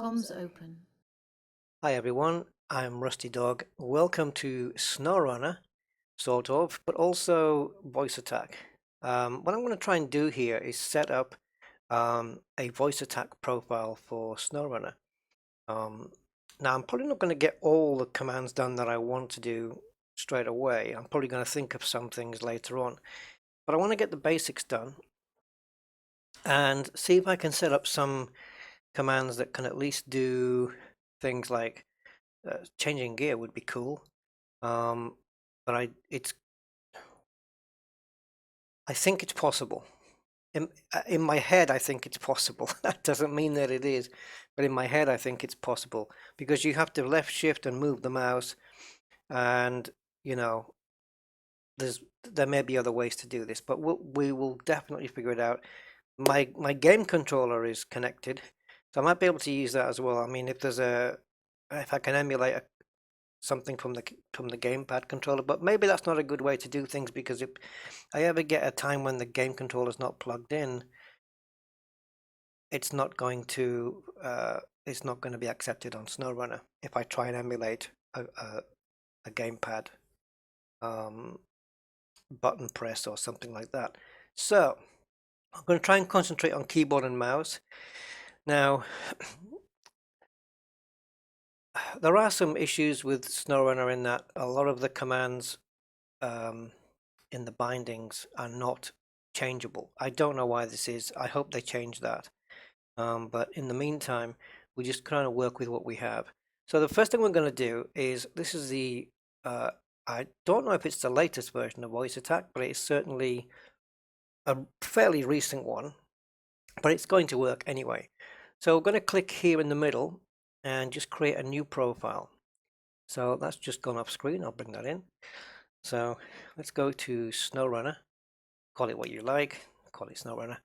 Comms open. Hi everyone, I'm Rusty Dog. Welcome to SnowRunner, sort of, but also VoiceAttack. What I'm going to try and do here is set up a VoiceAttack profile for SnowRunner. Now I'm probably not going to get all the commands done that I want to do straight away. I'm probably going to think of some things later on, but I want to get the basics done and see if I can set up some commands that can at least do things like changing gear would be cool. But I think it's possible. In my head, I think it's possible. That doesn't mean that it is, but in my head, I think it's possible because you have to left shift and move the mouse, and you know, there may be other ways to do this, but we will definitely figure it out. My game controller is connected, so I might be able to use that as well. I mean, if I can emulate something from the gamepad controller, but maybe that's not a good way to do things because if I ever get a time when the game controller is not plugged in, it's not going to be accepted on SnowRunner if I try and emulate a gamepad um, button press or something like that. So I'm going to try and concentrate on keyboard and mouse. Now, there are some issues with SnowRunner in that a lot of the commands in the bindings are not changeable. I don't know why this is. I hope they change that. But in the meantime, we just kind of work with what we have. So the first thing we're going to do is this is I don't know if it's the latest version of VoiceAttack, but it's certainly a fairly recent one, but it's going to work anyway. So we're going to click here in the middle and just create a new profile. So that's just gone off screen. I'll bring that in. So let's go to SnowRunner. Call it what you like. Call it SnowRunner.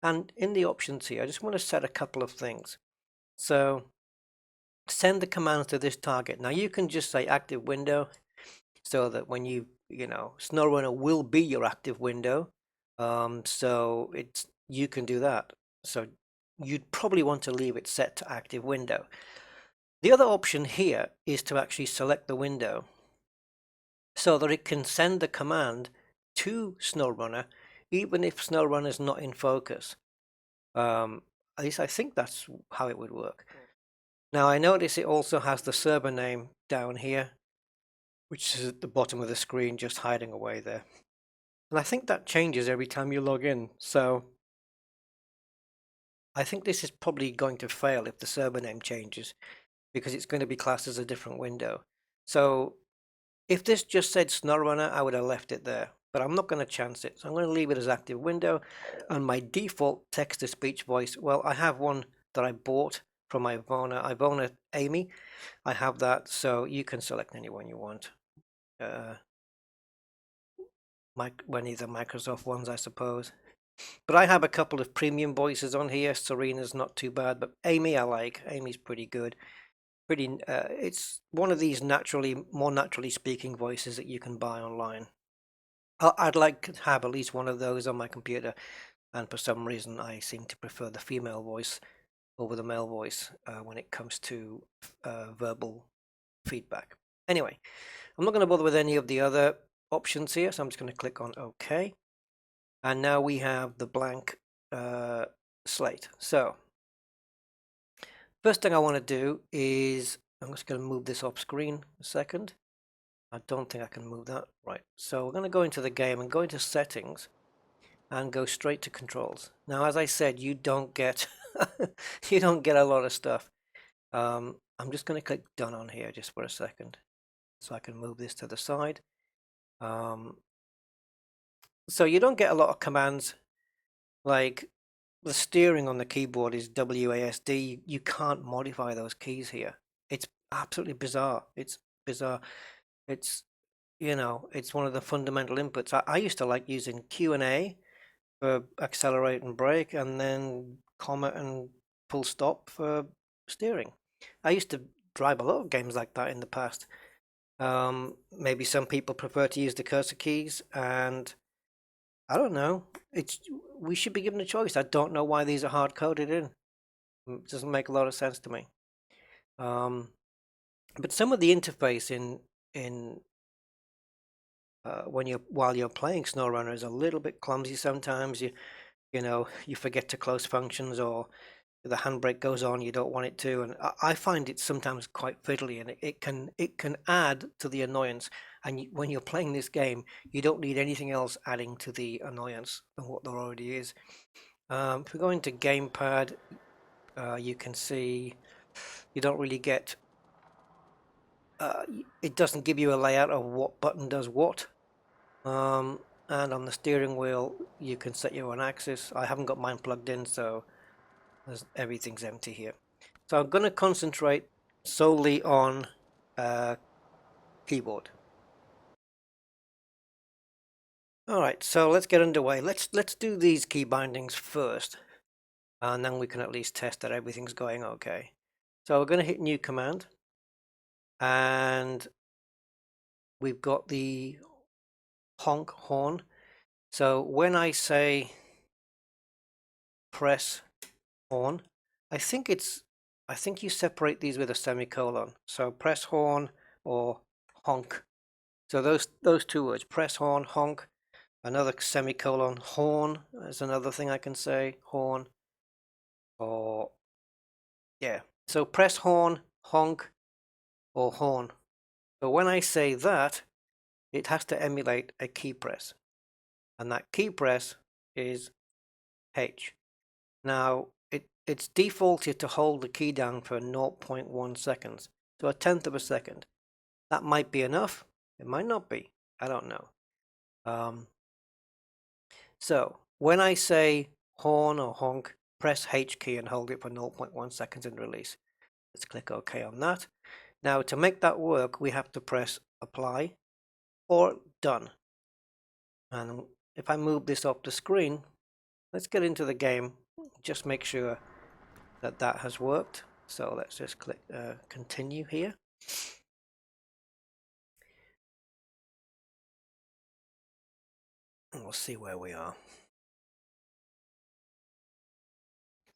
And in the options here, I just want to set a couple of things. So send the commands to this target. Now you can just say active window so that when SnowRunner will be your active window. So you can do that. So you'd probably want to leave it set to active window. The other option here is to actually select the window so that it can send the command to SnowRunner even if SnowRunner is not in focus. At least I think that's how it would work. Now I notice it also has the server name down here, which is at the bottom of the screen, just hiding away there. And I think that changes every time you log in. So I think this is probably going to fail if the server name changes because it's going to be classed as a different window. So if this just said SnowRunner, I would have left it there, but I'm not going to chance it. So I'm going to leave it as active window. And my default text-to-speech voice, well, I have one that I bought from Ivona Amy. I have that, so you can select anyone you want. One of the Microsoft ones, I suppose. But I have a couple of premium voices on here. Serena's not too bad, but Amy I like. Amy's pretty good. It's one of these more naturally speaking voices that you can buy online. I'd like to have at least one of those on my computer, and for some reason I seem to prefer the female voice over the male voice when it comes to verbal feedback. Anyway, I'm not going to bother with any of the other options here, so I'm just going to click on OK. And now we have the blank slate. So first thing I want to do is I'm just going to move this off screen a second. I don't think I can move that. Right. So we're going to go into the game and go into settings and go straight to controls. Now, as I said, you don't get you don't get a lot of stuff. I'm just going to click done on here just for a second so I can move this to the side. So you don't get a lot of commands like the steering on the keyboard is WASD. You can't modify those keys here. It's absolutely bizarre. It's bizarre. It's it's one of the fundamental inputs. I used to like using Q and A for accelerate and brake, and then comma and full stop for steering. I used to drive a lot of games like that in the past. Maybe some people prefer to use the cursor keys, and I don't know. We should be given a choice. I don't know why these are hard coded in. It doesn't make a lot of sense to me. But some of the interface in while you're playing SnowRunner is a little bit clumsy sometimes. You forget to close functions, or the handbrake goes on, you don't want it to, and I find it sometimes quite fiddly, and it can add to the annoyance. And when you're playing this game, you don't need anything else adding to the annoyance than what there already is. If we go into gamepad, you can see you don't really get. It doesn't give you a layout of what button does what. And on the steering wheel, you can set your own axis. I haven't got mine plugged in, so everything's empty here. So I'm going to concentrate solely on keyboard. All right, so let's get underway. Let's do these key bindings first, and then we can at least test that everything's going okay. So we're going to hit new command, and we've got the honk horn. So when I say press horn, I think you separate these with a semicolon. So press horn or honk. So those two words, press horn, honk, another semicolon, horn is another thing I can say, horn, or yeah. So press horn, honk, or horn. So when I say that, it has to emulate a key press, and that key press is H. Now it's defaulted to hold the key down for 0.1 seconds, so a tenth of a second. That might be enough. It might not be. I don't know. So when I say horn or honk, press H key and hold it for 0.1 seconds and release. Let's click OK on that. Now to make that work, we have to press apply or done. And if I move this off the screen, let's get into the game. Just make sure that that has worked. So let's just click continue here. And we'll see where we are.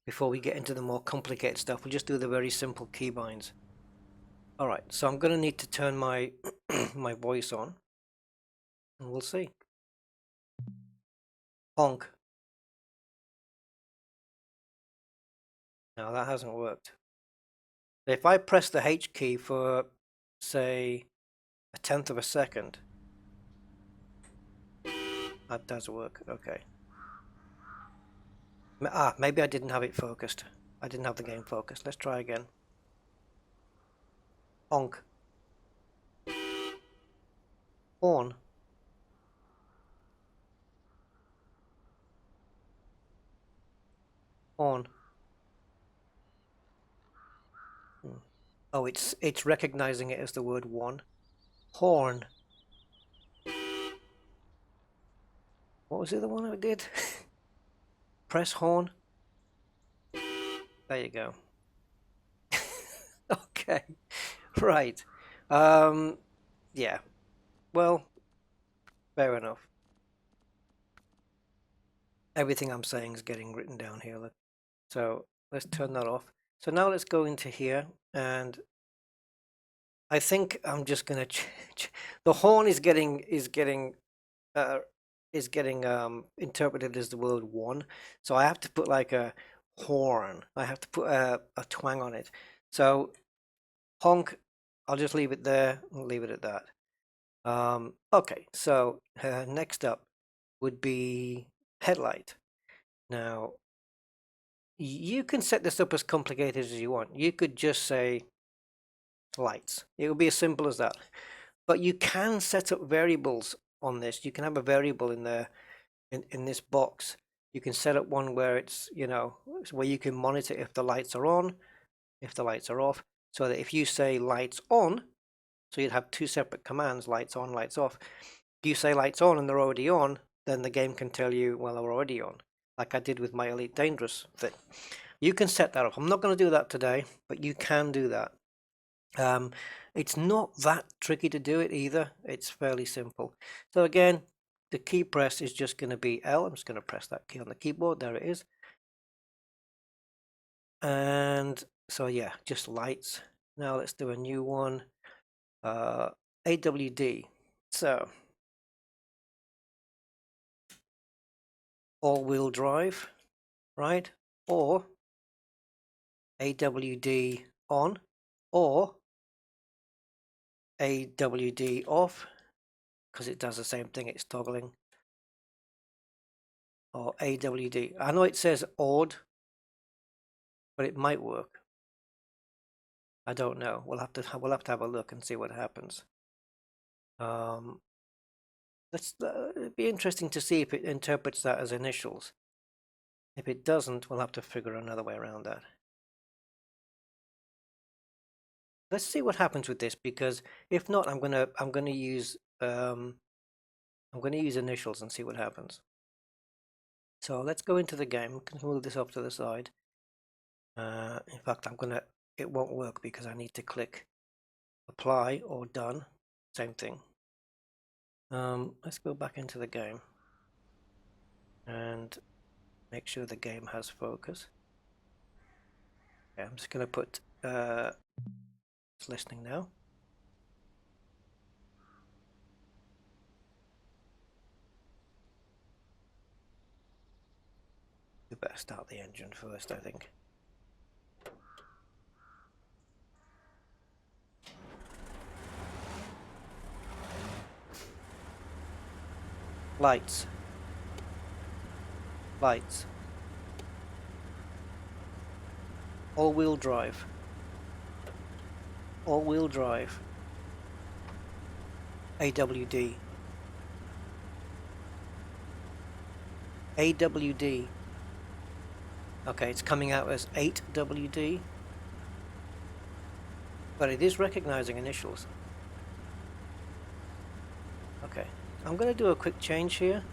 Before we get into the more complicated stuff, we'll just do the very simple keybinds. All right, so I'm going to need to turn my my voice on, and we'll see. Honk. Now that hasn't worked. If I press the H key for, say, a tenth of a second, that does work. Okay. Maybe I didn't have it focused. I didn't have the game focused. Let's try again. Honk. Horn. Horn. Oh, it's recognizing it as the word one. Horn. What was the other one I did? Press horn. There you go. Okay. Right. Yeah. Well, fair enough. Everything I'm saying is getting written down here. Look. So let's turn that off. So now let's go into here, and I think I'm just gonna change. The horn is getting interpreted as the word one. So I have to put like a horn. I have to put a twang on it. So honk. I'll just leave it there. I'll leave it at that. Okay, so next up would be Headlight. Now, you can set this up as complicated as you want. You could just say lights. It would be as simple as that. But you can set up variables on this. You can have a variable in there in this box. You can set up one where it's, where you can monitor if the lights are on, if the lights are off, so that if you say lights on, so you'd have two separate commands, lights on, lights off. If you say lights on and they're already on, then the game can tell you, well, they're already on, like I did with my Elite Dangerous thing. You can set that up. I'm not going to do that today, but you can do that. It's not that tricky to do it either. It's fairly simple. So again, the key press is just going to be L. I'm just going to press that key on the keyboard. There it is. And so yeah, just lights. Now let's do a new one. AWD. So all-wheel drive, right? Or AWD on, or AWD off, because it does the same thing, it's toggling. Or AWD. I know it says odd, but it might work. I don't know. We'll have to have a look and see what happens. It'd be interesting to see if it interprets that as initials. If it doesn't, we'll have to figure another way around that. Let's see what happens with this, because if not, I'm gonna use initials and see what happens. So let's go into the game. Can move this off to the side. In fact, it won't work because I need to click apply or done. Same thing. Let's go back into the game and make sure the game has focus. Okay, I'm just gonna put it's listening now. We better start the engine first, I think. Lights. Lights. All-wheel drive. All-wheel drive. AWD. AWD. Okay, it's coming out as 8WD. But it is recognizing initials. Okay, I'm going to do a quick change here.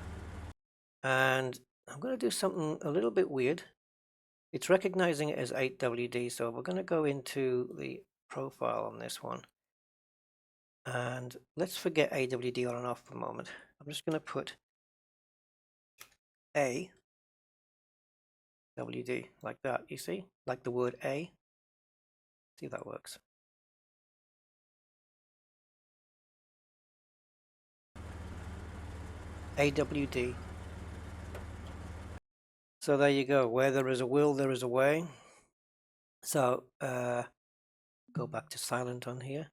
And I'm going to do something a little bit weird. It's recognizing it as 8WD, so we're going to go into the profile on this one. And let's forget AWD on and off for a moment. I'm just going to put AWD like that, you see? Like the word A. See if that works. AWD. So there you go. Where there is a will, there is a way. So go back to silent on here.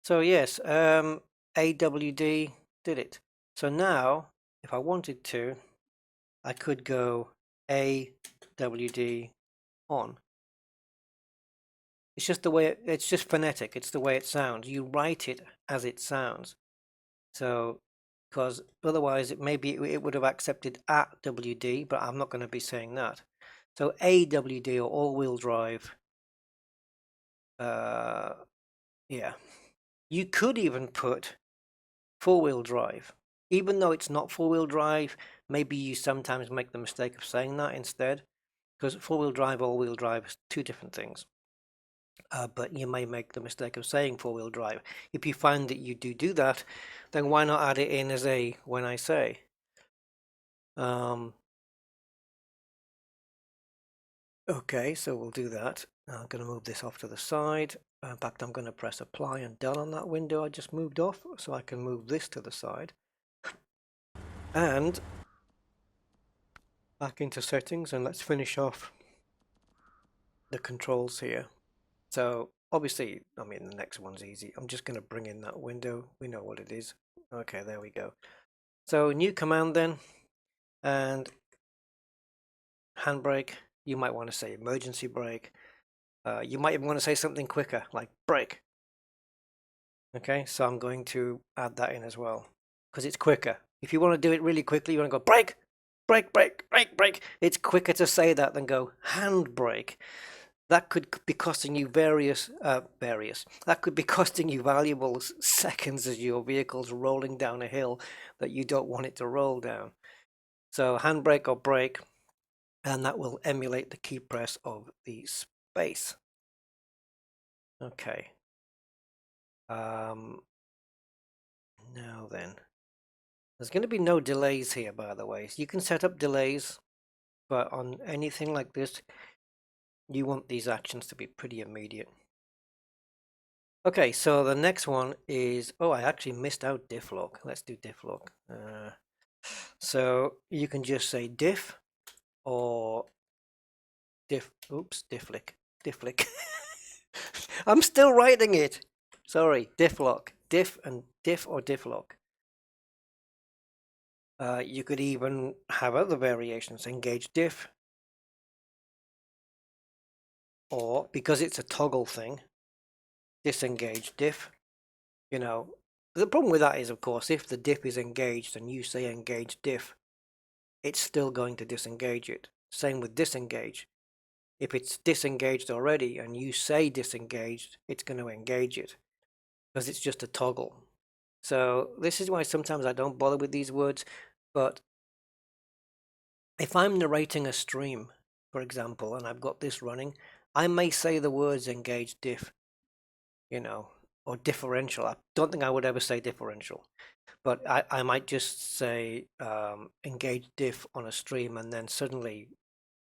So yes, AWD did it. So now, if I wanted to, I could go AWD on. It's just the way it's just phonetic. It's the way it sounds. You write it as it sounds. So, because otherwise it would have accepted at WD, but I'm not going to be saying that. So AWD or all-wheel drive. Yeah. You could even put four-wheel drive. Even though it's not four-wheel drive, maybe you sometimes make the mistake of saying that instead. Because four-wheel drive, all-wheel drive is two different things. But you may make the mistake of saying four-wheel drive. If you find that you do that, then why not add it in as a when I say? Okay, so we'll do that. I'm going to move this off to the side. In fact, I'm going to press apply and done on that window I just moved off, so I can move this to the side. And back into settings, and let's finish off the controls here. So obviously, I mean, the next one's easy. I'm just going to bring in that window. We know what it is. Okay, there we go. So new command then, and handbrake. You might want to say emergency brake. You might even want to say something quicker, like brake. Okay, so I'm going to add that in as well, because it's quicker. If you want to do it really quickly, you want to go brake, brake, brake, brake, brake. It's quicker to say that than go handbrake. That could be costing you that could be costing you valuable seconds as your vehicle's rolling down a hill that you don't want it to roll down. So handbrake or brake, and that will emulate the key press of the space. Okay. Now then, there's going to be no delays here, by the way. So you can set up delays, but on anything like this, you want these actions to be pretty immediate. Okay, so the next one is, oh, I actually missed out Diff Lock. Let's do Diff Lock. So you can just say diff or diff lick. I'm still writing it. Sorry, diff lock, diff and diff or diff lock. You could even have other variations, engage diff, or because it's a toggle thing, disengage diff. You know, the problem with that is, of course, if the diff is engaged and you say engage diff, it's still going to disengage it. Same with disengage. If it's disengaged already and you say disengaged, it's going to engage it because it's just a toggle. So this is why sometimes I don't bother with these words. But if I'm narrating a stream, for example, and I've got this running, I may say the words engage diff, you know, or differential. I don't think I would ever say differential, but I might just say engage diff on a stream, and then suddenly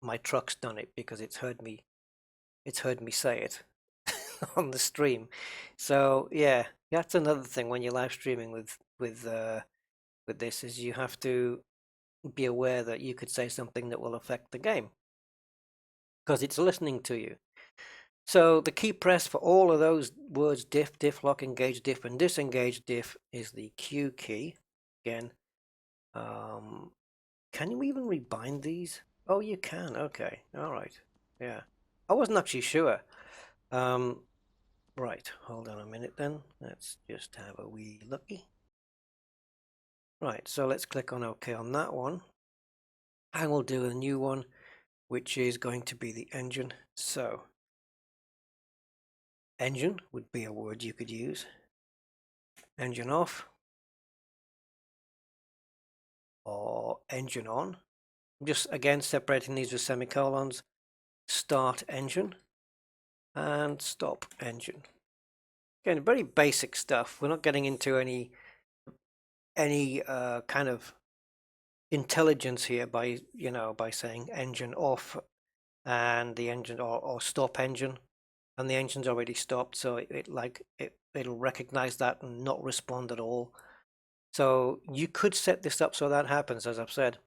my truck's done it because it's heard me say it on the stream. So yeah, that's another thing when you're live streaming with this is you have to be aware that you could say something that will affect the game because it's listening to you. So the key press for all of those words diff, diff lock, engage diff, and disengage diff is the Q key. Again, can you even rebind these? Oh, you can. Okay, all right. Yeah, I wasn't actually sure. Right, hold on a minute then. Let's just have a wee looky. Right, so let's click on OK on that one. And we'll do a new one, which is going to be the engine. So engine would be a word you could use. Engine off or engine on. I'm just again separating these with semicolons. Start engine and stop engine. Again, very basic stuff. We're not getting into any kind of intelligence here by by saying engine off and the engine or stop engine, and the engine's already stopped, so it'll recognize that and not respond at all. So you could set this up so that happens, as I've said.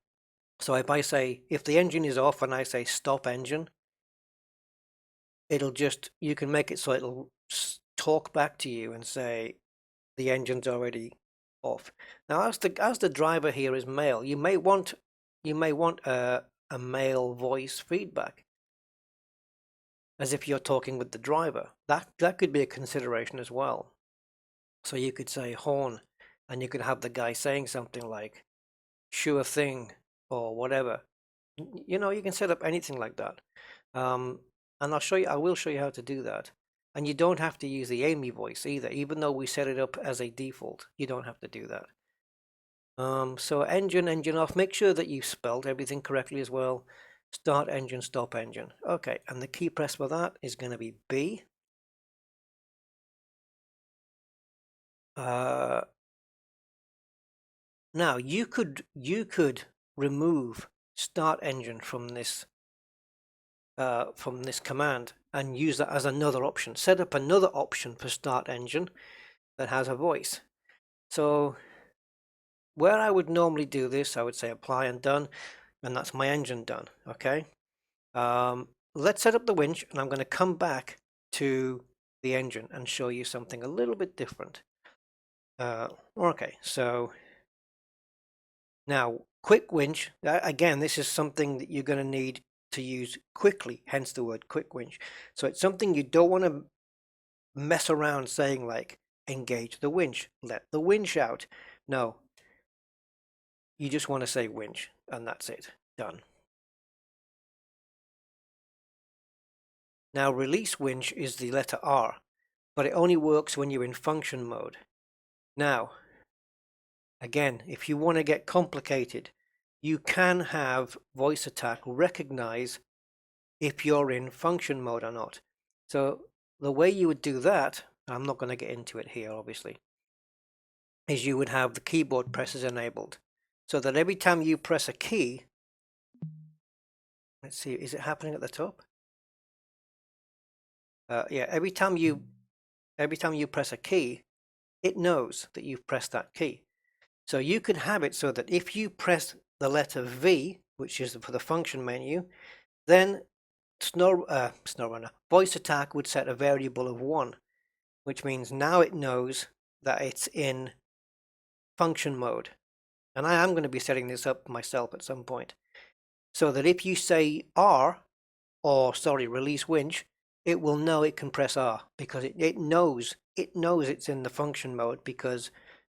So if I say, if the engine is off and I say stop engine, you can make it so it'll talk back to you and say the engine's already off. Now, as the driver here is male, you may want a male voice feedback, as if you're talking with the driver. That could be a consideration as well. So you could say horn, and you could have the guy saying something like "sure thing" or whatever. You can set up anything like that. And I will show you how to do that. And you don't have to use the Amy voice either, even though we set it up as a default. You don't have to do that. So engine off. Make sure that you've spelled everything correctly as well. Start engine, stop engine. Okay, and the key press for that is going to be B. Now you could remove start engine from this command and use that as another option. Set up another option for start engine that has a voice. So where I would normally do this, I would say apply and done, and that's my engine done. Okay. Let's set up the winch, and I'm going to come back to the engine and show you something a little bit different. Okay, so now quick winch. Again, this is something that you're going to need to use quickly, hence the word quick winch. So it's something you don't want to mess around saying like engage the winch, let the winch out. No, you just want to say winch, and that's it. Done. Now release winch is the letter R, but it only works when you're in function mode. Now, again, if you want to get complicated, you can have VoiceAttack recognize if you're in function mode or not. So the way you would do that, I'm not going to get into it here, obviously, is you would have the keyboard presses enabled, so that every time you press a key, let's see, is it happening at the top? Yeah, every time you Every time you press a key, it knows that you've pressed that key. So you can have it so that if you press the letter V, which is for the function menu, then SnowRunner VoiceAttack would set a variable of 1, which means now it knows that it's in function mode. And I am going to be setting this up myself at some point, so that if you say R, or sorry, release winch, it will know it can press R, because it knows it's in the function mode because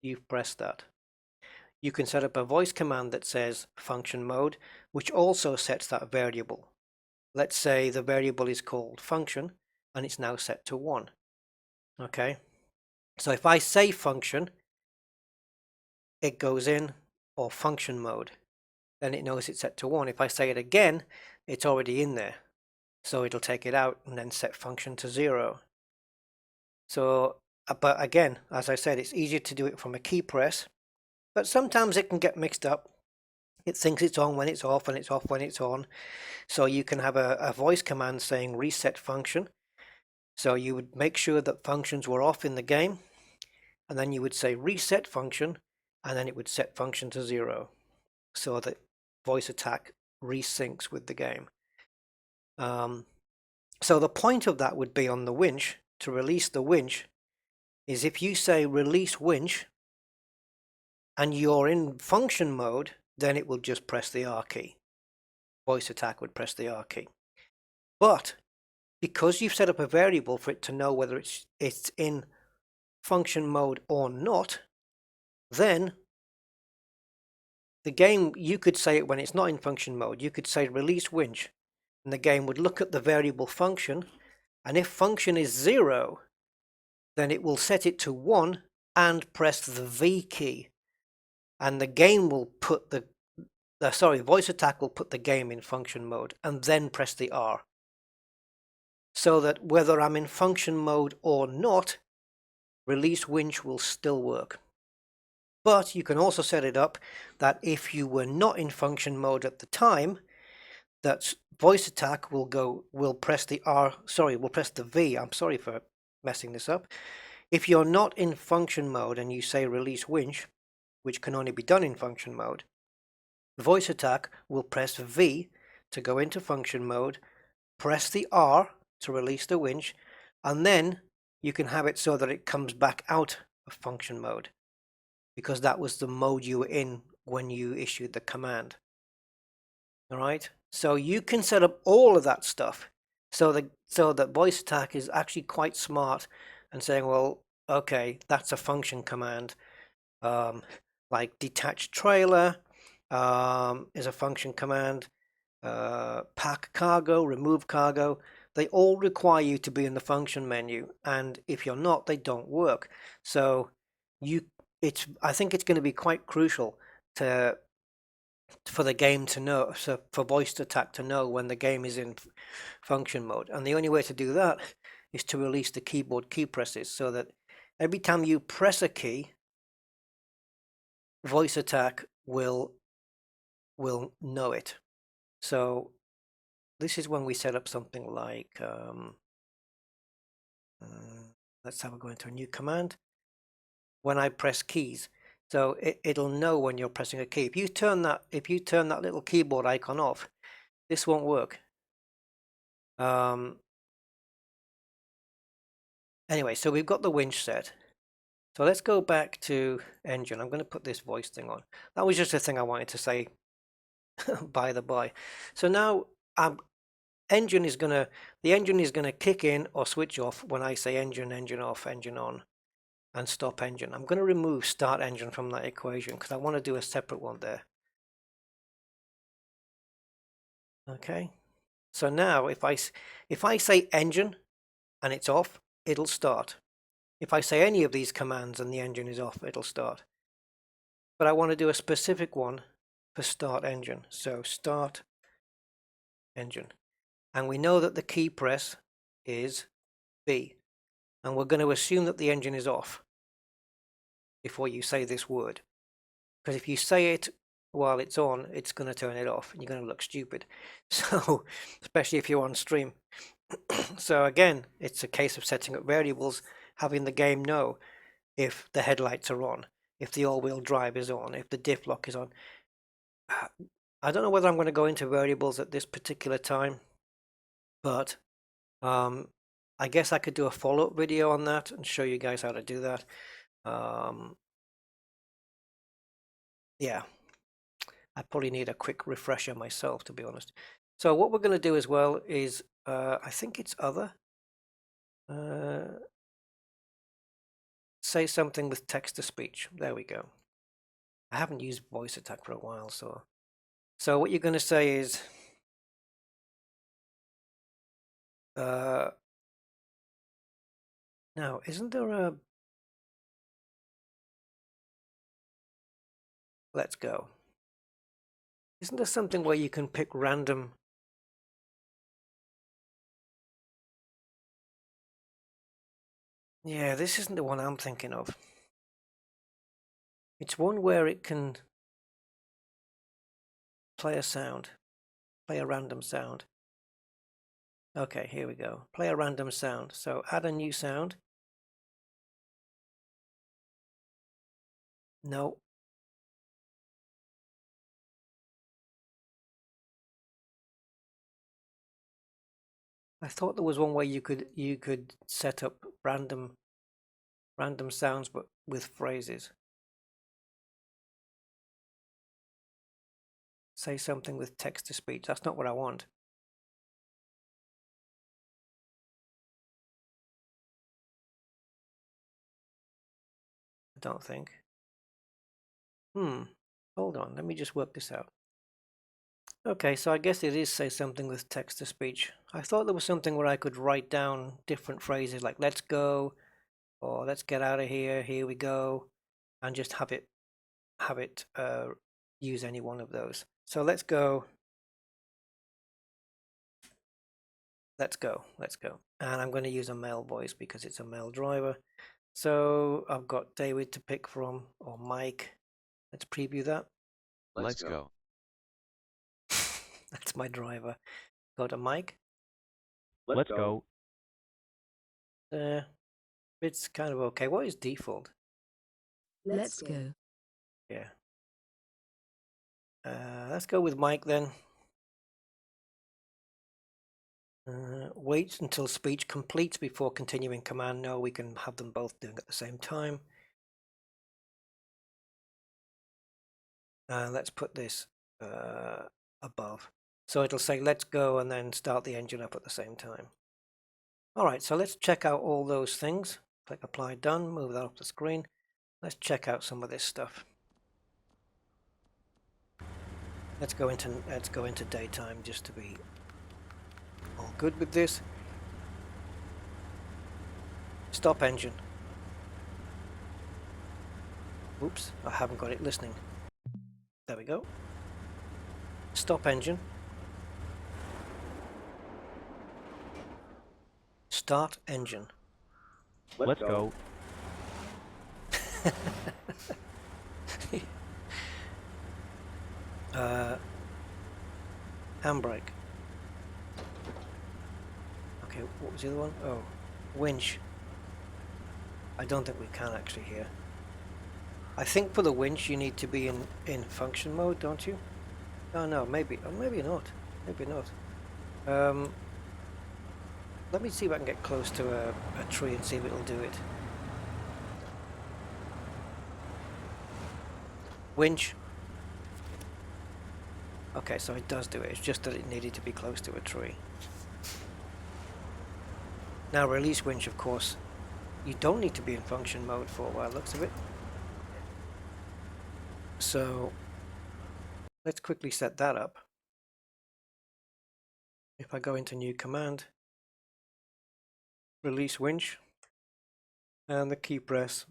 you've pressed that. You can set up a voice command that says function mode, which also sets that variable. Let's say the variable is called function and it's now set to 1. Okay, so if I say function, it goes in, or function mode, then it knows it's set to 1. If I say it again, it's already in there, so it'll take it out and then set function to 0. So, but again, as I said, it's easier to do it from a key press, but sometimes it can get mixed up. It thinks it's on when it's off, and it's off when it's on. So you can have a voice command saying reset function. So you would make sure that functions were off in the game, and then you would say reset function, and then it would set function to 0, so that VoiceAttack resyncs with the game. So the point of that would be on the winch, to release the winch, is if you say release winch and you're in function mode, then it will just press the R key. VoiceAttack would press the R key. But because you've set up a variable for it to know whether it's in function mode or not, then the game, you could say it when it's not in function mode. You could say release winch, and the game would look at the variable function, and if function is 0, then it will set it to 1 and press the V key, and the game will put VoiceAttack will put the game in function mode and then press the R, so that whether I'm in function mode or not, release winch will still work. But you can also set it up that if you were not in function mode at the time, that VoiceAttack will press the V. I'm sorry for messing this up. If you're not in function mode and you say release winch, which can only be done in function mode, VoiceAttack will press V to go into function mode, press the R to release the winch, and then you can have it so that it comes back out of function mode, because that was the mode you were in when you issued the command. All right, so you can set up all of that stuff so that VoiceAttack is actually quite smart and saying, well, okay, that's a function command, like detach trailer is a function command, pack cargo, remove cargo. They all require you to be in the function menu, and if you're not, they don't work. So I think it's going to be quite crucial for the game to know, so for VoiceAttack to know when the game is in function mode. And the only way to do that is to release the keyboard key presses, so that every time you press a key, VoiceAttack will know it. So this is when we set up something like let's have a go into a new command. When I press keys, so it'll know when you're pressing a key. If you turn that little keyboard icon off, this won't work. Anyway, so we've got the winch set. So let's go back to engine. I'm going to put this voice thing on. That was just a thing I wanted to say by the by. So now the engine is going to kick in or switch off when I say engine off, engine on, and stop engine. I'm going to remove start engine from that equation because I want to do a separate one there. Okay, so now if I say engine and it's off, it'll start. If I say any of these commands and the engine is off, it'll start. But I want to do a specific one for start engine. So start engine. And we know that the key press is B. And we're going to assume that the engine is off before you say this word. Because if you say it while it's on, it's going to turn it off and you're going to look stupid. So, especially if you're on stream. So again, it's a case of setting up variables having the game know if the headlights are on, if the all-wheel drive is on, if the diff lock is on. I don't know whether I'm going to go into variables at this particular time, but I guess I could do a follow-up video on that and show you guys how to do that. Yeah, I probably need a quick refresher myself, to be honest. So what we're going to do as well is, I think it's other. Say something with text-to-speech. There we go. I haven't used VoiceAttack for a while, so what you're going to say is, now, isn't there a, let's go. Isn't there something where you can pick random? Yeah, this isn't the one I'm thinking of. It's one where it can play a sound, play a random sound. Okay, here we go. Play a random sound. So add a new sound. No. I thought there was one way you could set up random sounds, but with phrases. Say something with text-to-speech. That's not what I want. I don't think. Hold on. Let me just work this out. Okay, so I guess it is say something with text-to-speech. I thought there was something where I could write down different phrases like let's go, or let's get out of here, here we go, and just have it use any one of those. So let's go. Let's go. And I'm going to use a male voice because it's a male driver. So I've got David to pick from, or Mike. Let's preview that. Let's go. That's my driver. Got a Mike. Let's go. It's kind of okay. What is default? Let's go. Yeah. Let's go with Mike then. Wait until speech completes before continuing command. No, we can have them both doing at the same time. And let's put this above. So it'll say let's go and then start the engine up at the same time. All right, so let's check out all those things. Click apply done, move that off the screen. Let's check out some of this stuff. Let's go into daytime just to be all good with this. Stop engine. Oops, I haven't got it listening. There we go. Stop engine. Start engine. Let's go. Handbrake. Okay, what was the other one? Oh, winch. I don't think we can actually here. I think for the winch you need to be in function mode, don't you? Oh no, maybe. Oh, maybe not. Maybe not. Let me see if I can get close to a tree and see if it'll do it. Winch. Okay, so it does do it. It's just that it needed to be close to a tree. Now release winch, of course, you don't need to be in function mode for by the looks of it. So let's quickly set that up. If I go into new command, release winch, and the key press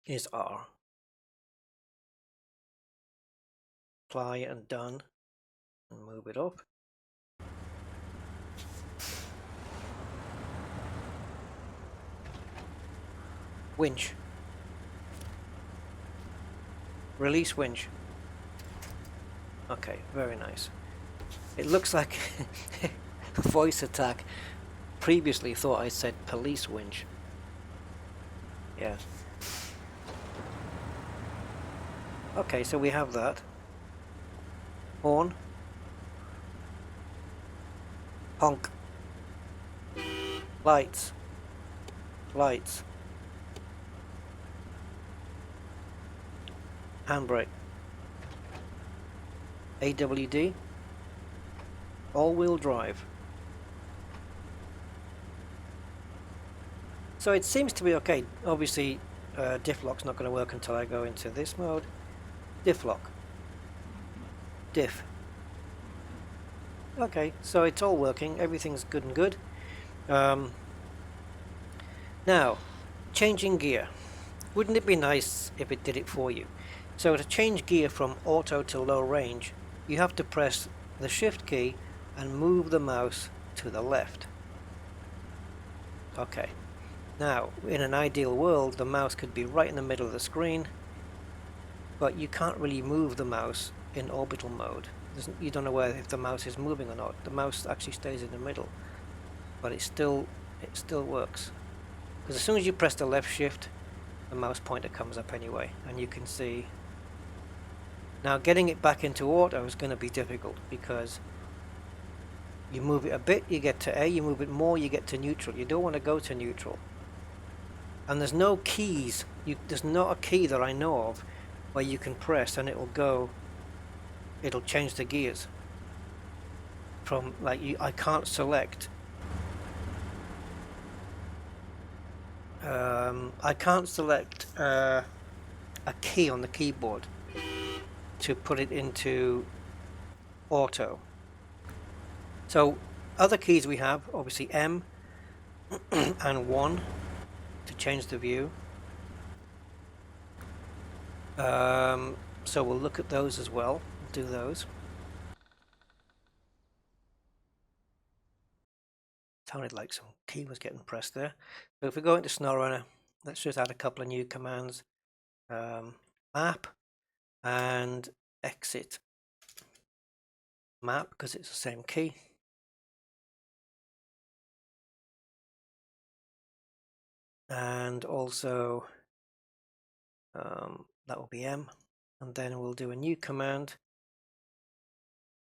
is R. Apply and done, and move it up. Winch. Release winch. Okay, very nice. It looks like VoiceAttack previously thought I said police winch. Yeah. Okay, so we have that. Horn. Honk. Lights. Lights. Handbrake. AWD. All-wheel drive. So it seems to be okay. Obviously, Diff Lock's not going to work until I go into this mode. Diff Lock. Diff. Okay, so it's all working. Everything's good and good. Now, changing gear. Wouldn't it be nice if it did it for you? So to change gear from auto to low range, you have to press the shift key and move the mouse to the left. Okay. Now, in an ideal world, the mouse could be right in the middle of the screen, but you can't really move the mouse in orbital mode. You don't know whether if the mouse is moving or not. The mouse actually stays in the middle, but it still works. Because as soon as you press the left shift, the mouse pointer comes up anyway, and you can see. Now getting it back into auto is going to be difficult because you move it a bit, you get to A, you move it more, you get to neutral. You don't want to go to neutral. And there's no keys. There's not a key that I know of where you can press and it'll change the gears. From like I can't select. I can't select a key on the keyboard to put it into auto. So other keys we have, obviously M and 1 to change the view. So we'll look at those as well. Do those. Sounded like some key was getting pressed there. So if we go into SnowRunner, let's just add a couple of new commands. Map and exit. Map, because it's the same key. And also that will be M. And then we'll do a new command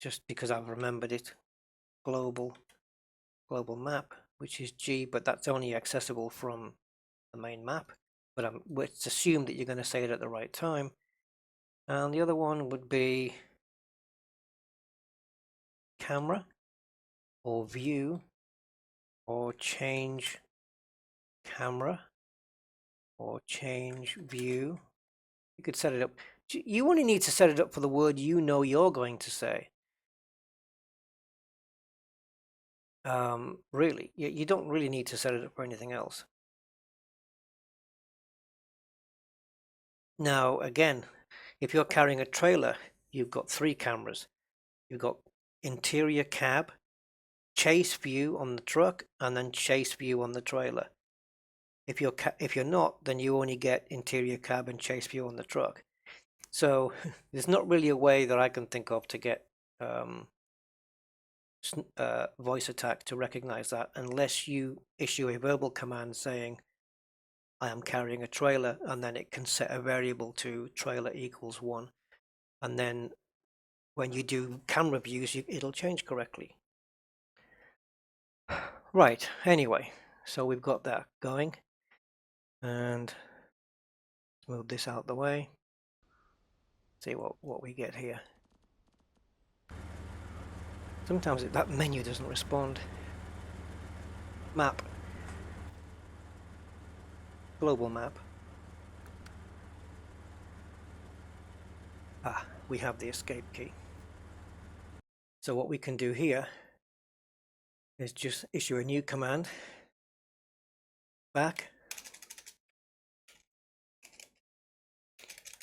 just because I've remembered it. Global map, which is G, but that's only accessible from the main map. But it's assumed that you're going to say it at the right time. And the other one would be camera or view or change camera or change view. You could set it up. You only need to set it up for the word you know you're going to say. Really, you don't really need to set it up for anything else. Now, again, if you're carrying a trailer, you've got 3 cameras. You've got interior cab, chase view on the truck, and then chase view on the trailer. If you're not, then you only get interior cab and chase view on the truck. So there's not really a way that I can think of to get VoiceAttack to recognize that unless you issue a verbal command saying I am carrying a trailer, and then it can set a variable to trailer equals 1, and then when you do camera views it'll change correctly. Right, anyway, so we've got that going, and let's move this out the way, see what we get here. Sometimes that menu doesn't respond. Map. Global map. We have the escape key. So what we can do here is just issue a new command. Back.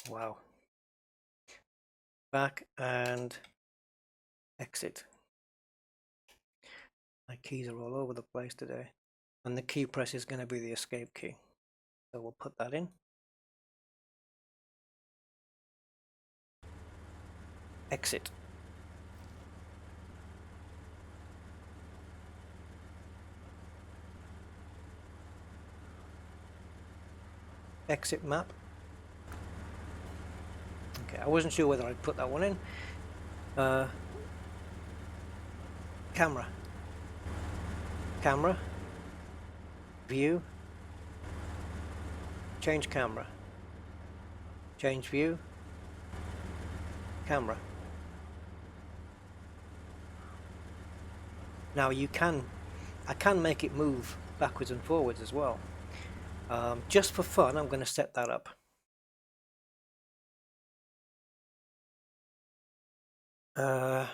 Wow. Back and exit. My keys are all over the place today. And the key press is going to be the escape key. So we'll put that in. Exit. exit map. Okay, I wasn't sure whether I'd put that one in. Camera. Camera. View. Change camera. Change view. Camera. Now I can make it move backwards and forwards as well. Just for fun, I'm going to set that up. I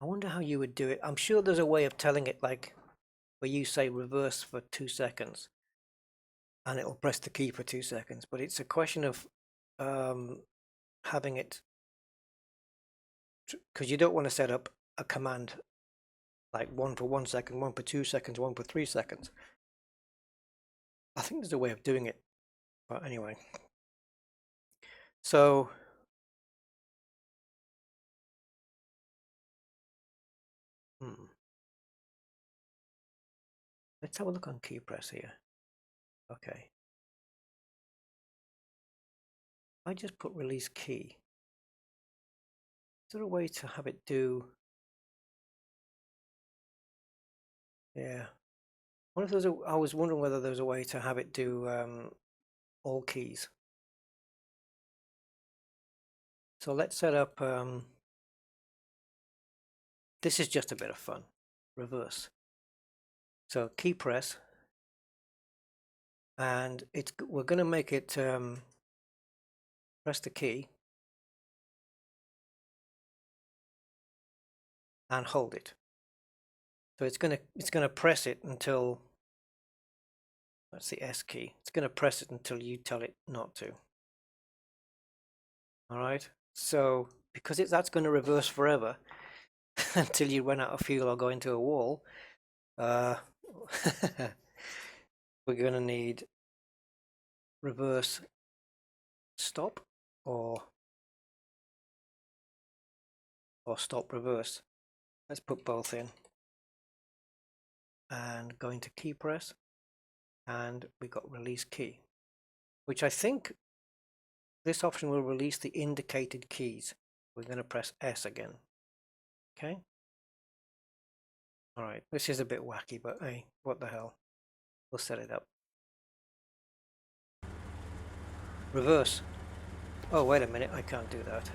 wonder how you would do it. I'm sure there's a way of telling it, like where you say reverse for 2 seconds and it'll press the key for 2 seconds, but it's a question of having it, because you don't want to set up a command like 1 for 1 second, 1 for 2 seconds, 1 for 3 seconds. I think there's a way of doing it, but anyway. So let's have a look on key press here. Okay. I just put release key. Is there a way to have it do? Yeah. What if there's a? I was wondering whether there's a way to have it do all keys. So let's set up. This is just a bit of fun. Reverse. So key press, and we're going to make it press the key and hold it. So it's gonna press it until, that's the S key. It's gonna press it until you tell it not to. All right. So because that's going to reverse forever until you run out of fuel or go into a wall, we're going to need reverse stop or stop reverse. Let's put both in and go into key press, and we got release key, which I think this option will release the indicated keys. We're going to press S again. Okay. All right. This is a bit wacky, but hey, what the hell? We'll set it up. Reverse. Oh, wait a minute. I can't do that.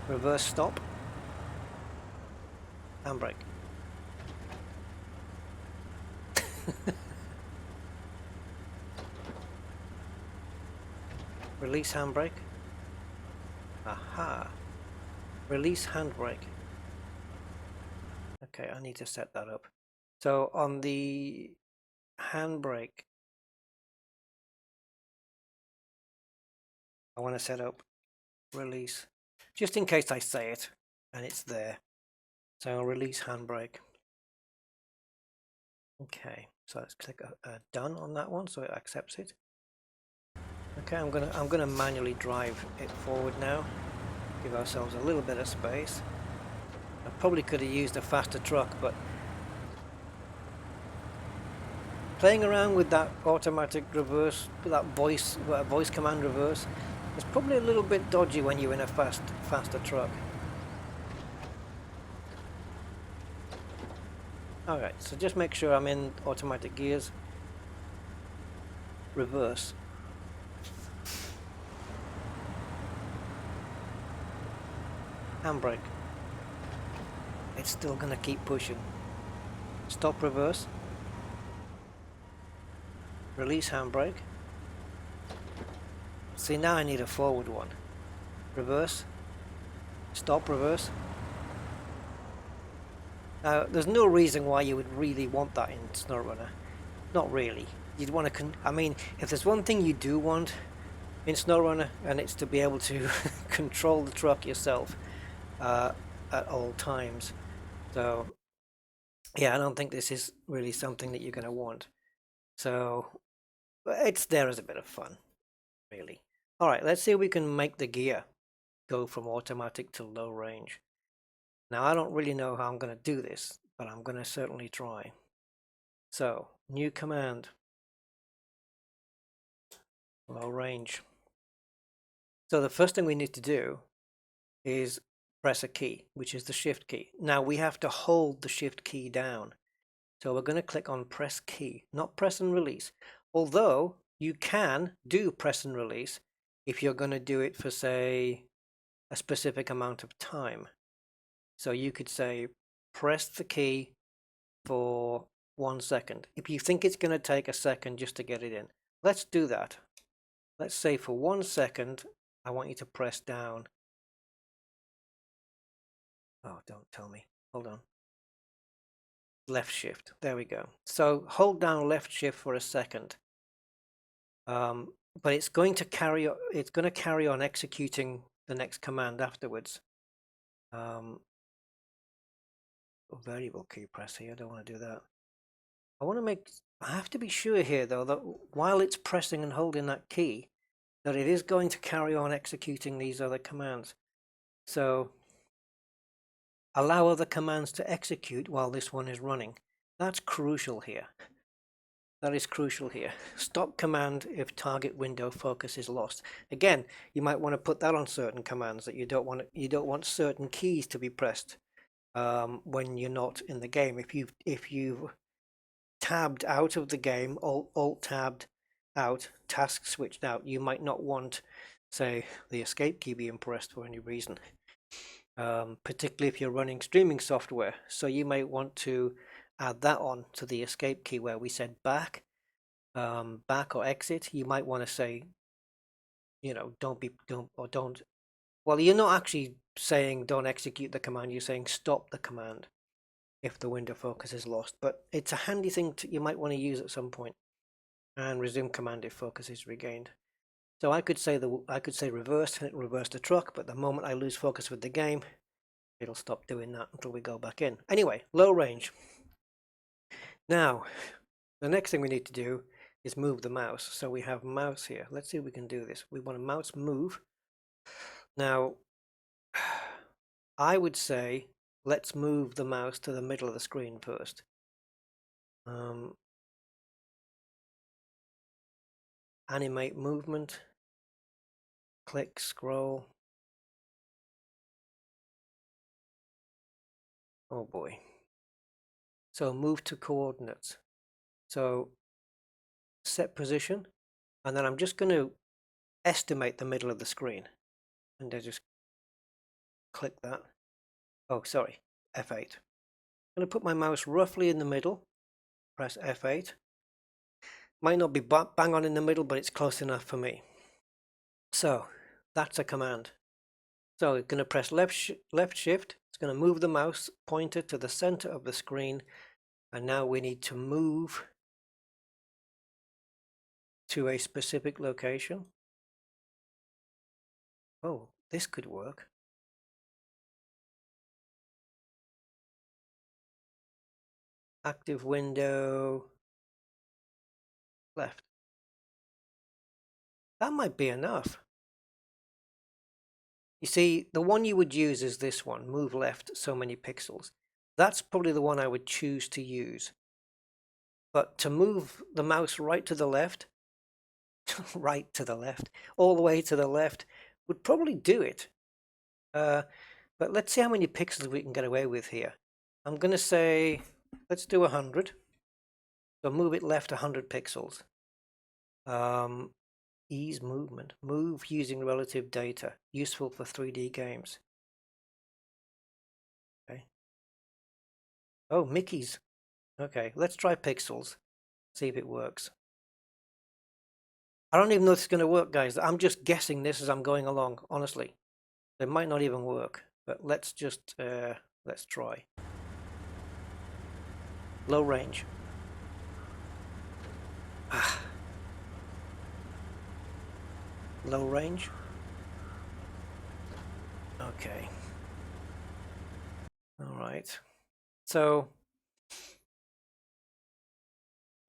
Reverse stop. Handbrake. Release handbrake. Aha. Release handbrake. Okay, I need to set that up. So on the handbrake, I want to set up release, just in case I say it and it's there. So I'll release handbrake. Okay, so let's click done on that one, so it accepts it. Okay, I'm gonna manually drive it forward now. Give ourselves a little bit of space. I probably could have used a faster truck, but playing around with that automatic reverse, that voice command reverse, it's probably a little bit dodgy when you're in a faster truck. Alright, so just make sure I'm in automatic gears. Reverse. Handbrake. It's still gonna keep pushing. Stop reverse. Release handbrake. See, now I need a forward one. Reverse. Stop reverse. Now, there's no reason why you would really want that in SnowRunner. Not really. You'd want to, I mean, if there's one thing you do want in SnowRunner, and it's to be able to control the truck yourself at all times. So, yeah, I don't think this is really something that you're going to want. So, it's there as a bit of fun, really. All right, let's see if we can make the gear go from automatic to low range. Now, I don't really know how I'm going to do this, but I'm going to certainly try. So, new command, low range. So the first thing we need to do is press a key, which is the shift key. Now we have to hold the shift key down. So we're going to click on press key, not press and release. Although you can do press and release if you're going to do it for, say, a specific amount of time. So you could say press the key for 1 second. If you think it's going to take a second just to get it in, let's do that. Let's say for 1 second, I want you to press down. Oh, don't tell me. Hold on. Left shift. There we go. So hold down left shift for a second. But it's going to carry on executing the next command afterwards. Variable key press here. I don't want to do that. I have to be sure here though that while it's pressing and holding that key, that it is going to carry on executing these other commands. So allow other commands to execute while this one is running. That's crucial here. That is crucial here. Stop command if target window focus is lost. Again, you might want to put that on certain commands, that you don't want certain keys to be pressed when you're not in the game. If you've tabbed out of the game, alt tabbed out, task switched out, you might not want, say, the escape key being pressed for any reason. Particularly if you're running streaming software. So you may want to add that on to the escape key where we said back or exit. You might want to say, well, you're not actually saying don't execute the command, you're saying stop the command if the window focus is lost. But it's a handy thing you might want to use at some point, and resume command if focus is regained. So I could say reverse, and it reverse the truck, but the moment I lose focus with the game, it'll stop doing that until we go back in. Anyway, low range. Now, the next thing we need to do is move the mouse. So we have mouse here. Let's see if we can do this. We want a mouse move. Now, I would say let's move the mouse to the middle of the screen first. Animate movement. Click, scroll. Oh boy. So move to coordinates. So set position, and then I'm just going to estimate the middle of the screen, and I just click that. Oh, sorry, F8. I'm going to put my mouse roughly in the middle, press F8. Might not be bang on in the middle, but it's close enough for me. So that's a command. So it's going to press left shift. It's going to move the mouse pointer to the center of the screen, and now we need to move to a specific location. Oh, this could work. Active window, left. That might be enough. You see, the one you would use is this one, move left so many pixels. That's probably the one I would choose to use. But to move the mouse right to the left, all the way to the left, would probably do it. But let's see how many pixels we can get away with here. I'm going to say, let's do 100. So move it left 100 pixels. Ease movement. Move using relative data. Useful for 3D games. Okay. Oh, Mickey's. Okay, let's try pixels. See if it works. I don't even know if it's going to work, guys. I'm just guessing this as I'm going along, honestly. It might not even work, but let's just, let's try. Low range. Low range. Okay. All right. So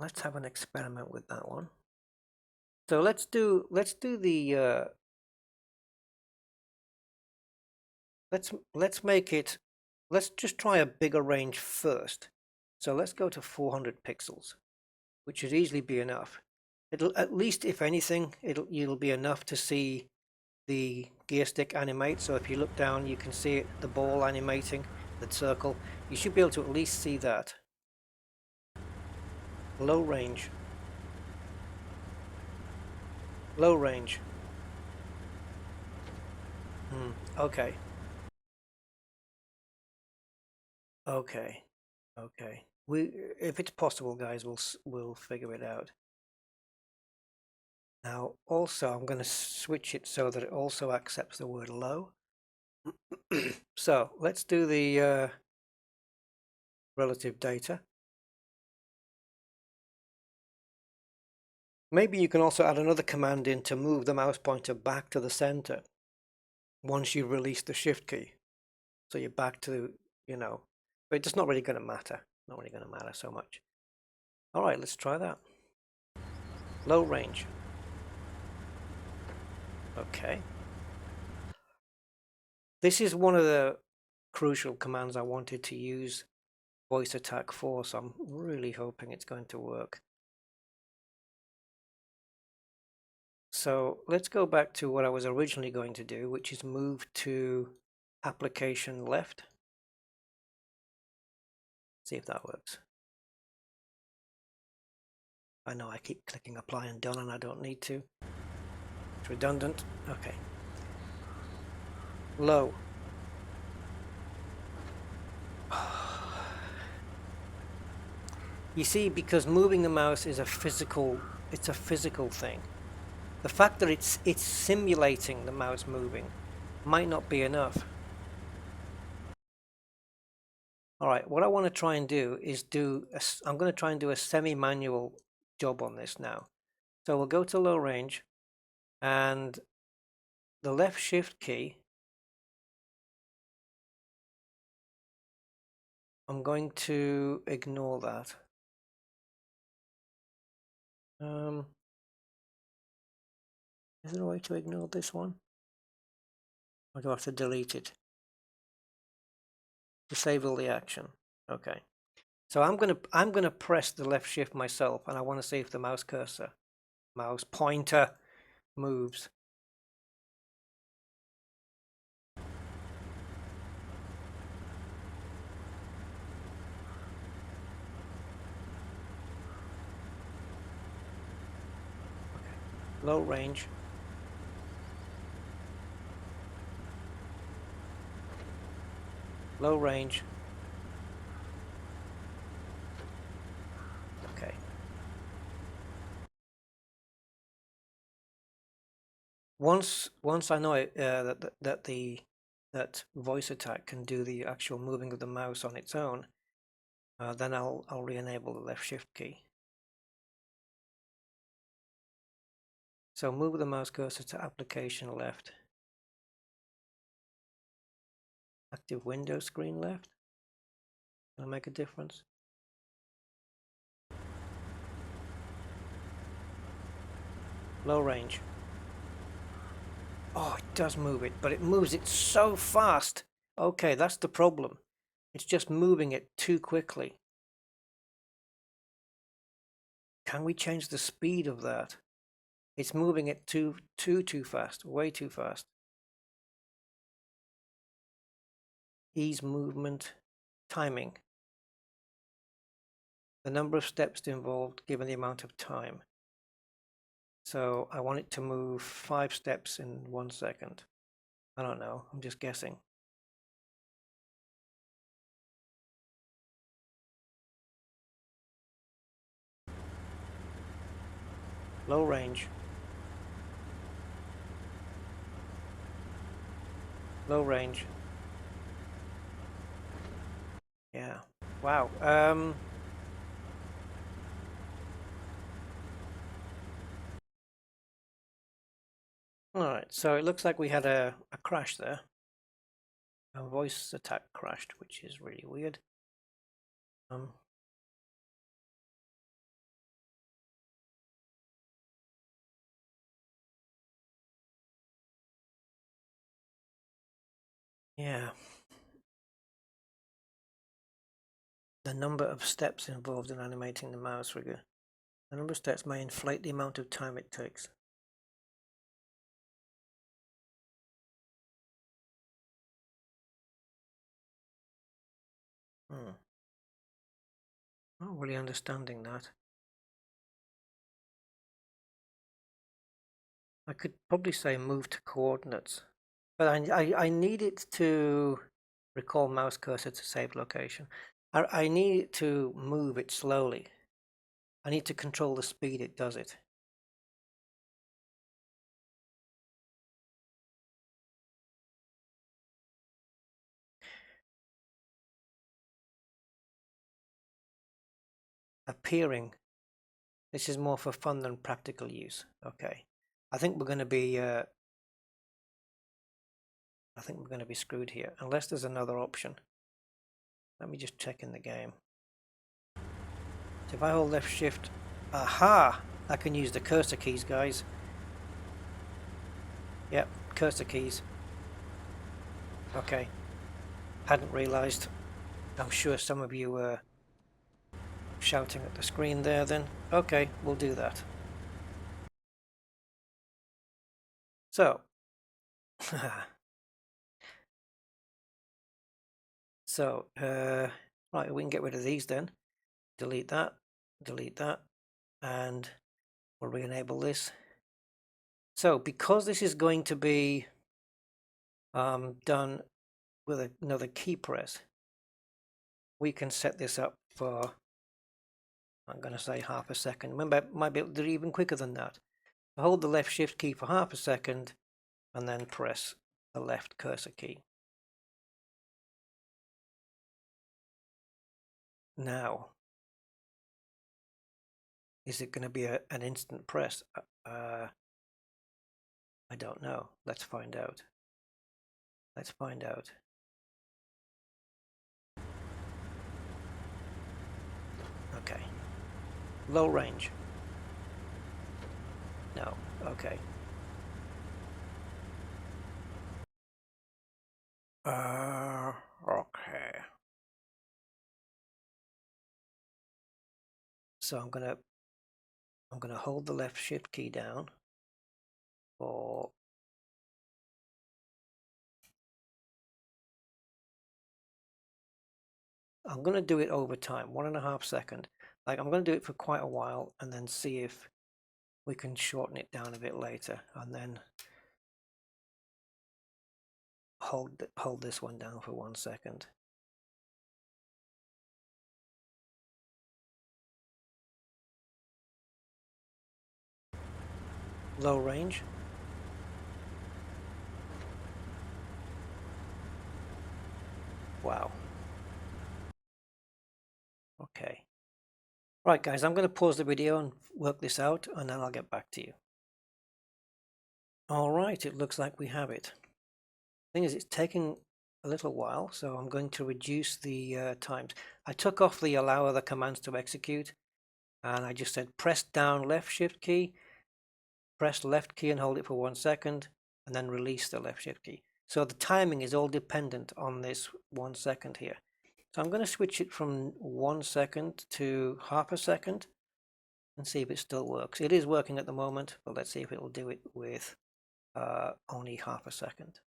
let's have an experiment with that one. So let's do the let's make it let's just try a bigger range first. So let's go to 400 pixels, which should easily be enough. It'll, at least if anything, it'll be enough to see the gear stick animate. So if you look down, you can see it, the ball animating, the circle. You should be able to at least see that. Low range. Low range. Okay. Okay. Okay. If it's possible, guys, we'll figure it out. Now, also, I'm going to switch it so that it also accepts the word low. So let's do the relative data. Maybe you can also add another command in to move the mouse pointer back to the center once you release the shift key. So you're back to, but it's not really going to matter. Not really going to matter so much. All right, let's try that. Low range. Okay. This is one of the crucial commands I wanted to use VoiceAttack for, so I'm really hoping it's going to work. So let's go back to what I was originally going to do, which is move to application left. See if that works. I know I keep clicking apply and done and I don't need to. It's redundant. Okay. Low. You see, because moving the mouse is it's a physical thing. The fact that it's simulating the mouse moving might not be enough. All right, what I want to try and do is I'm going to try and do a semi-manual job on this now. So we'll go to low range and the left shift key, I'm going to ignore that. Is there a way to ignore this one? Or do I have to delete it? Disable the action. Okay. So I'm gonna press the left shift myself, and I want to see if the mouse pointer moves. Okay. Low range. Low range. Okay. Once I know it, that VoiceAttack can do the actual moving of the mouse on its own, then I'll re-enable the left shift key. So move the mouse cursor to application left. Active window screen left. Will make a difference? Low range. Oh, it does move it, but it moves it so fast. Okay, that's the problem. It's just moving it too quickly. Can we change the speed of that? It's moving it too fast, way too fast. Ease movement, timing. The number of steps involved given the amount of time. So I want it to move 5 steps in 1 second. I don't know, I'm just guessing. Low range. Low range. Yeah. Wow. All right. So it looks like we had a crash there. A VoiceAttack crashed, which is really weird. Yeah. The number of steps involved in animating the mouse trigger. The number of steps may inflate the amount of time it takes. Not really understanding that. I could probably say move to coordinates, but I need it to recall mouse cursor to save location. I need it to move it slowly. I need to control the speed it does it. Appearing. This is more for fun than practical use. Okay. I think we're going to be screwed here unless there's another option. Let me just check in the game. So if I hold left shift, aha! I can use the cursor keys, guys. Yep, cursor keys. Okay. Hadn't realized. I'm sure some of you were shouting at the screen there then. Okay, we'll do that. So, right, we can get rid of these then. Delete that, and we'll re-enable this. So, because this is going to be done with another key press, we can set this up for, I'm going to say half a second. Remember, I might be able to do it even quicker than that. Hold the left shift key for half a second, and then press the left cursor key. Now, is it going to be an instant press? I don't know. Let's find out. Let's find out. Okay. Low range. No. Okay. Okay. So I'm gonna hold the left shift key down for I'm gonna do it over time, 1.5 seconds. Like I'm gonna do it for quite a while and then see if we can shorten it down a bit later, and then hold this one down for 1 second. Low range. Wow. Okay. Right, guys, I'm going to pause the video and work this out, and then I'll get back to you. All right, it looks like we have it. Thing is, it's taking a little while, so I'm going to reduce the times. I took off the allow other commands to execute, and I just said press down left shift key, press left key and hold it for 1 second, and then release the left shift key. So the timing is all dependent on this 1 second here. So I'm going to switch it from 1 second to half a second and see if it still works. It is working at the moment, but let's see if it will do it with only half a second.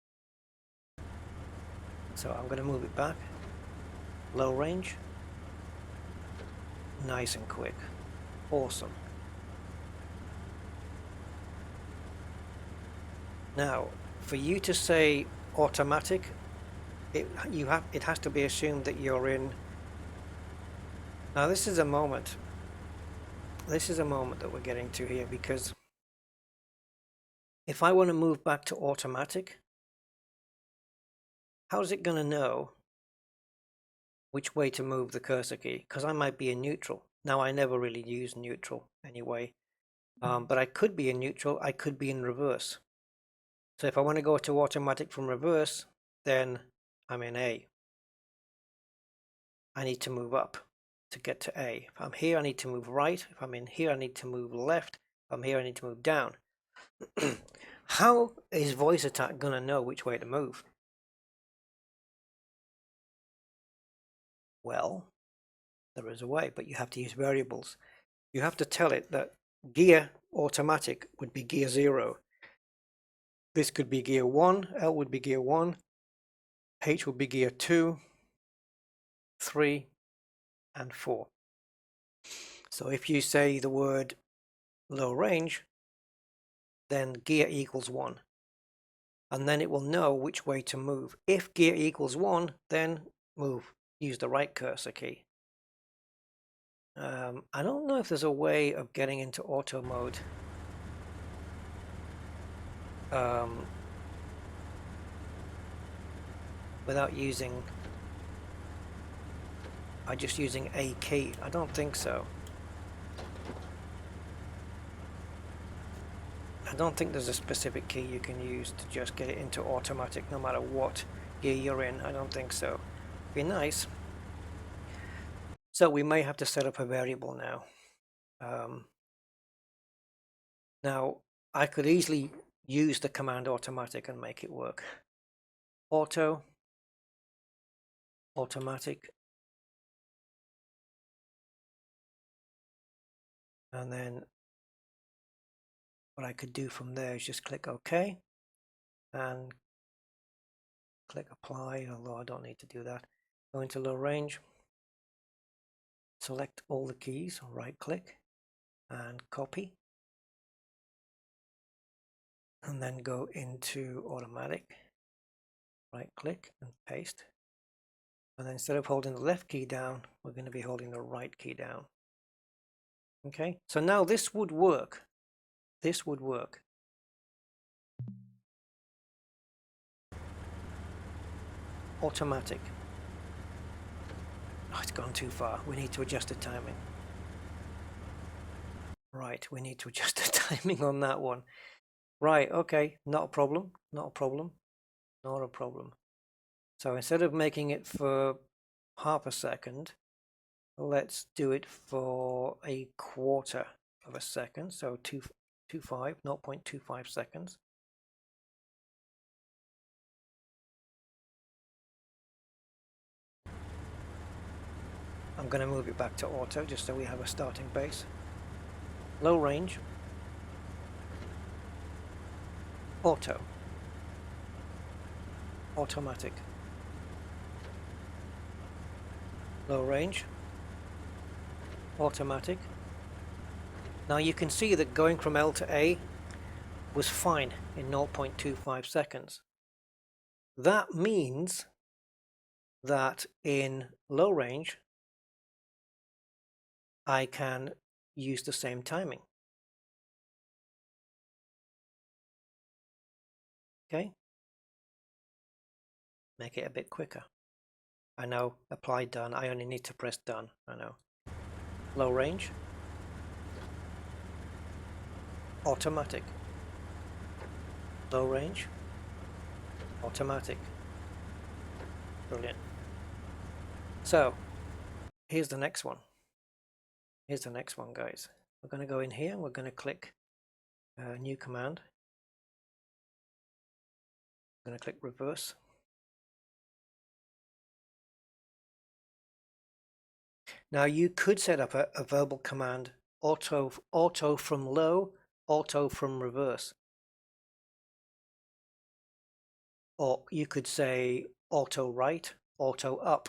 So I'm going to move it back. Low range. Nice and quick. Awesome. Now, for you to say automatic, it has to be assumed that you're in. Now this is a moment. This is a moment that we're getting to here, because if I want to move back to automatic, how's it going to know which way to move the cursor key? Because I might be in neutral. Now I never really use neutral anyway, but I could be in neutral, I could be in reverse. So if I want to go to automatic from reverse, then I'm in A. I need to move up to get to A. If I'm here, I need to move right. If I'm in here, I need to move left. If I'm here, I need to move down. How is VoiceAttack going to know which way to move? Well, there is a way, but you have to use variables. You have to tell it that gear automatic would be gear 0. This could be gear 1, L would be gear 1, H would be gear 2, 3, and 4. So if you say the word low range, then gear equals 1. And then it will know which way to move. If gear equals 1, then move. Use the right cursor key. I don't know if there's a way of getting into auto mode. Without using, just using a key. I don't think so. I don't think there's a specific key you can use to just get it into automatic no matter what gear you're in. I don't think so. Be nice. So we may have to set up a variable now. Now I could easily use the command automatic and make it work. Auto, automatic, and then what I could do from there is just click OK and click apply, although I don't need to do that. Go into low range, select all the keys, right click and copy, and then go into automatic, right click and paste. And then instead of holding the left key down, we're going to be holding the right key down. Okay, so now this would work. This would work. Automatic. Oh, it's gone too far. We need to adjust the timing. Right, we need to adjust the timing on that one. Right, okay, not a problem, not a problem, not a problem. So instead of making it for half a second, let's do it for a quarter of a second. So 0.25 seconds. I'm going to move it back to auto just so we have a starting base. Low range, auto, automatic, low range, automatic. Now you can see that going from L to A was fine in 0.25 seconds. That means that in low range I can use the same timing. Okay, make it a bit quicker. I know, apply done. I only need to press done. I know. Low range, automatic, low range, automatic. Brilliant. So here's the next one. Here's the next one, guys. We're going to go in here and we're going to click new command. I'm going to click reverse. Now you could set up a verbal command, auto from low, auto from reverse. Or you could say auto right, auto up,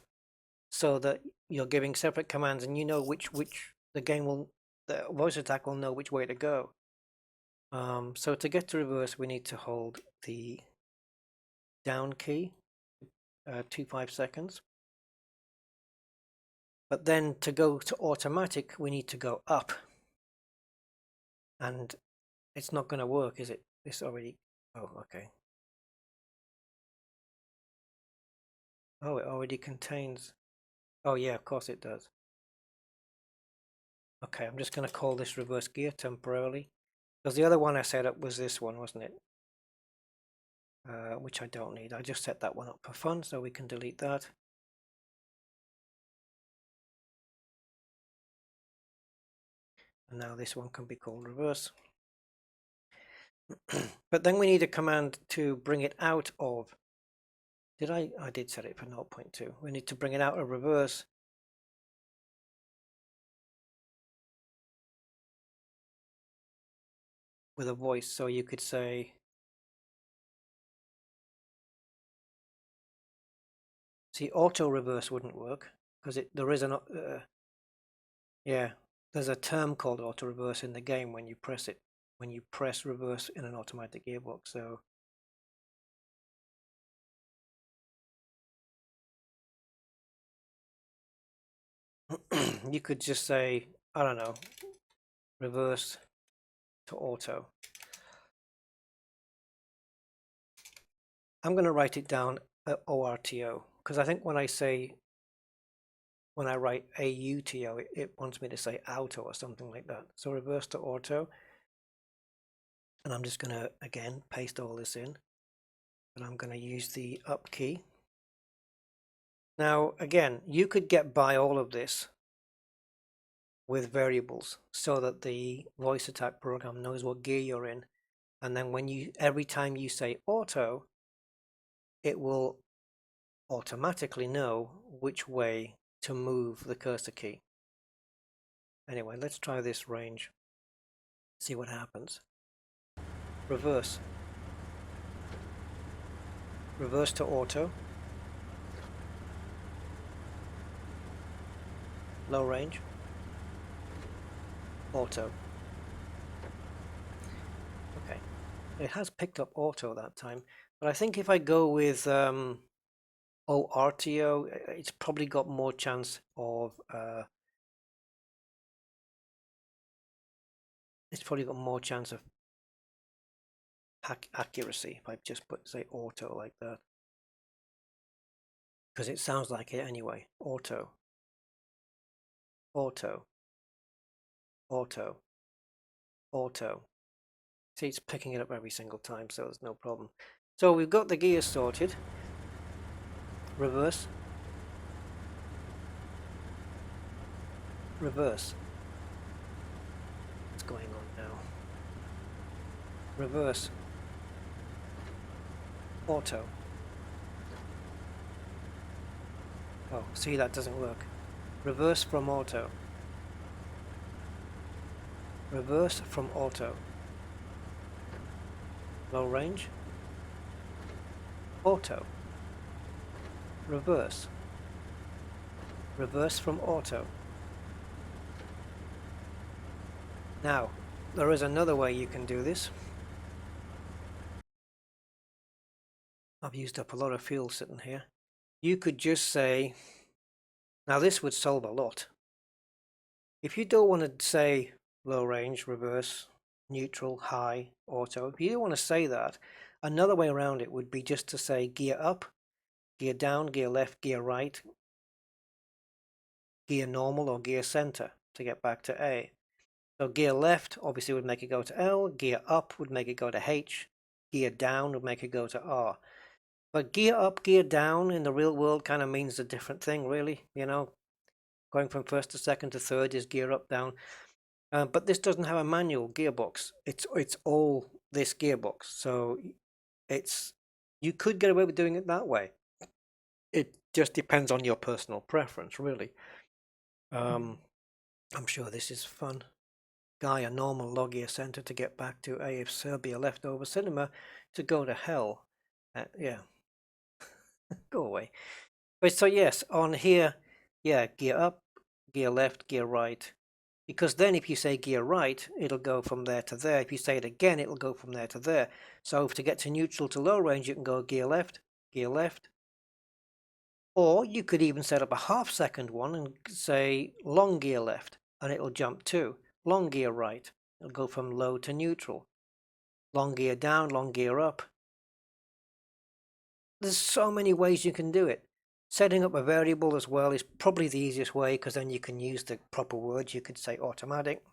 so that you're giving separate commands and you know which the VoiceAttack will know which way to go. So to get to reverse, we need to hold the down key, 25 seconds. But then to go to automatic, we need to go up. And it's not going to work, is it? This already, oh, okay. Oh, it already contains, oh yeah, of course it does. Okay, I'm just going to call this reverse gear temporarily. Because the other one I set up was this one, wasn't it? Which I don't need. I just set that one up for fun, so we can delete that. And now this one can be called reverse. But then we need a command to bring it out of. I did set it for 0.2. We need to bring it out of reverse with a voice. So you could say, see, auto reverse wouldn't work because there is an yeah, there's a term called auto reverse in the game when you press it, when you press reverse in an automatic gearbox. So you could just say, I don't know, reverse to auto. I'm going to write it down ORTO because I think when I write AUTO, it wants me to say auto or something like that. So reverse to auto. And I'm just going to, again, paste all this in. And I'm going to use the up key. Now, again, you could get by all of this with variables so that the VoiceAttack program knows what gear you're in. And then every time you say auto, it will automatically know which way to move the cursor key. Anyway, let's try this range. See what happens. Reverse. Reverse to auto. Low range. Auto. Okay. It has picked up auto that time. But I think if I go with ORTO, it's probably got more chance of accuracy if I just say auto like that, because it sounds like it anyway. Auto, auto, auto, auto. See, it's picking it up every single time, so there's no problem. So we've got the gears sorted. Reverse, reverse. What's going on now? Reverse, auto. Oh, see, that doesn't work. Reverse from auto. Reverse from auto. Low range. Auto. Reverse. Reverse from auto. Now, there is another way you can do this. I've used up a lot of fuel sitting here. You could just say, now this would solve a lot. If you don't want to say low range, reverse, neutral, high, auto, if you don't want to say that, another way around it would be just to say gear up, gear down, gear left, gear right, gear normal or gear center to get back to A. So gear left obviously would make it go to L, gear up would make it go to H, gear down would make it go to R. But gear up, gear down in the real world kind of means a different thing, really. You know, going from first to second to third is gear up, down. But this doesn't have a manual gearbox. It's all this gearbox. So you could get away with doing it that way. It just depends on your personal preference, really. I'm sure this is fun. Gaia normal log gear center to get back to A if Serbia leftover cinema to go to hell. Yeah. Go away. But so yes, on here, yeah, gear up, gear left, gear right. Because then if you say gear right, it'll go from there to there. If you say it again, it'll go from there to there. So to get to neutral to low range, you can go gear left, gear left. Or you could even set up a half-second one and say long gear left, and it'll jump too. Long gear right, it'll go from low to neutral. Long gear down, long gear up. There's so many ways you can do it. Setting up a variable as well is probably the easiest way, because then you can use the proper words. You could say automatic,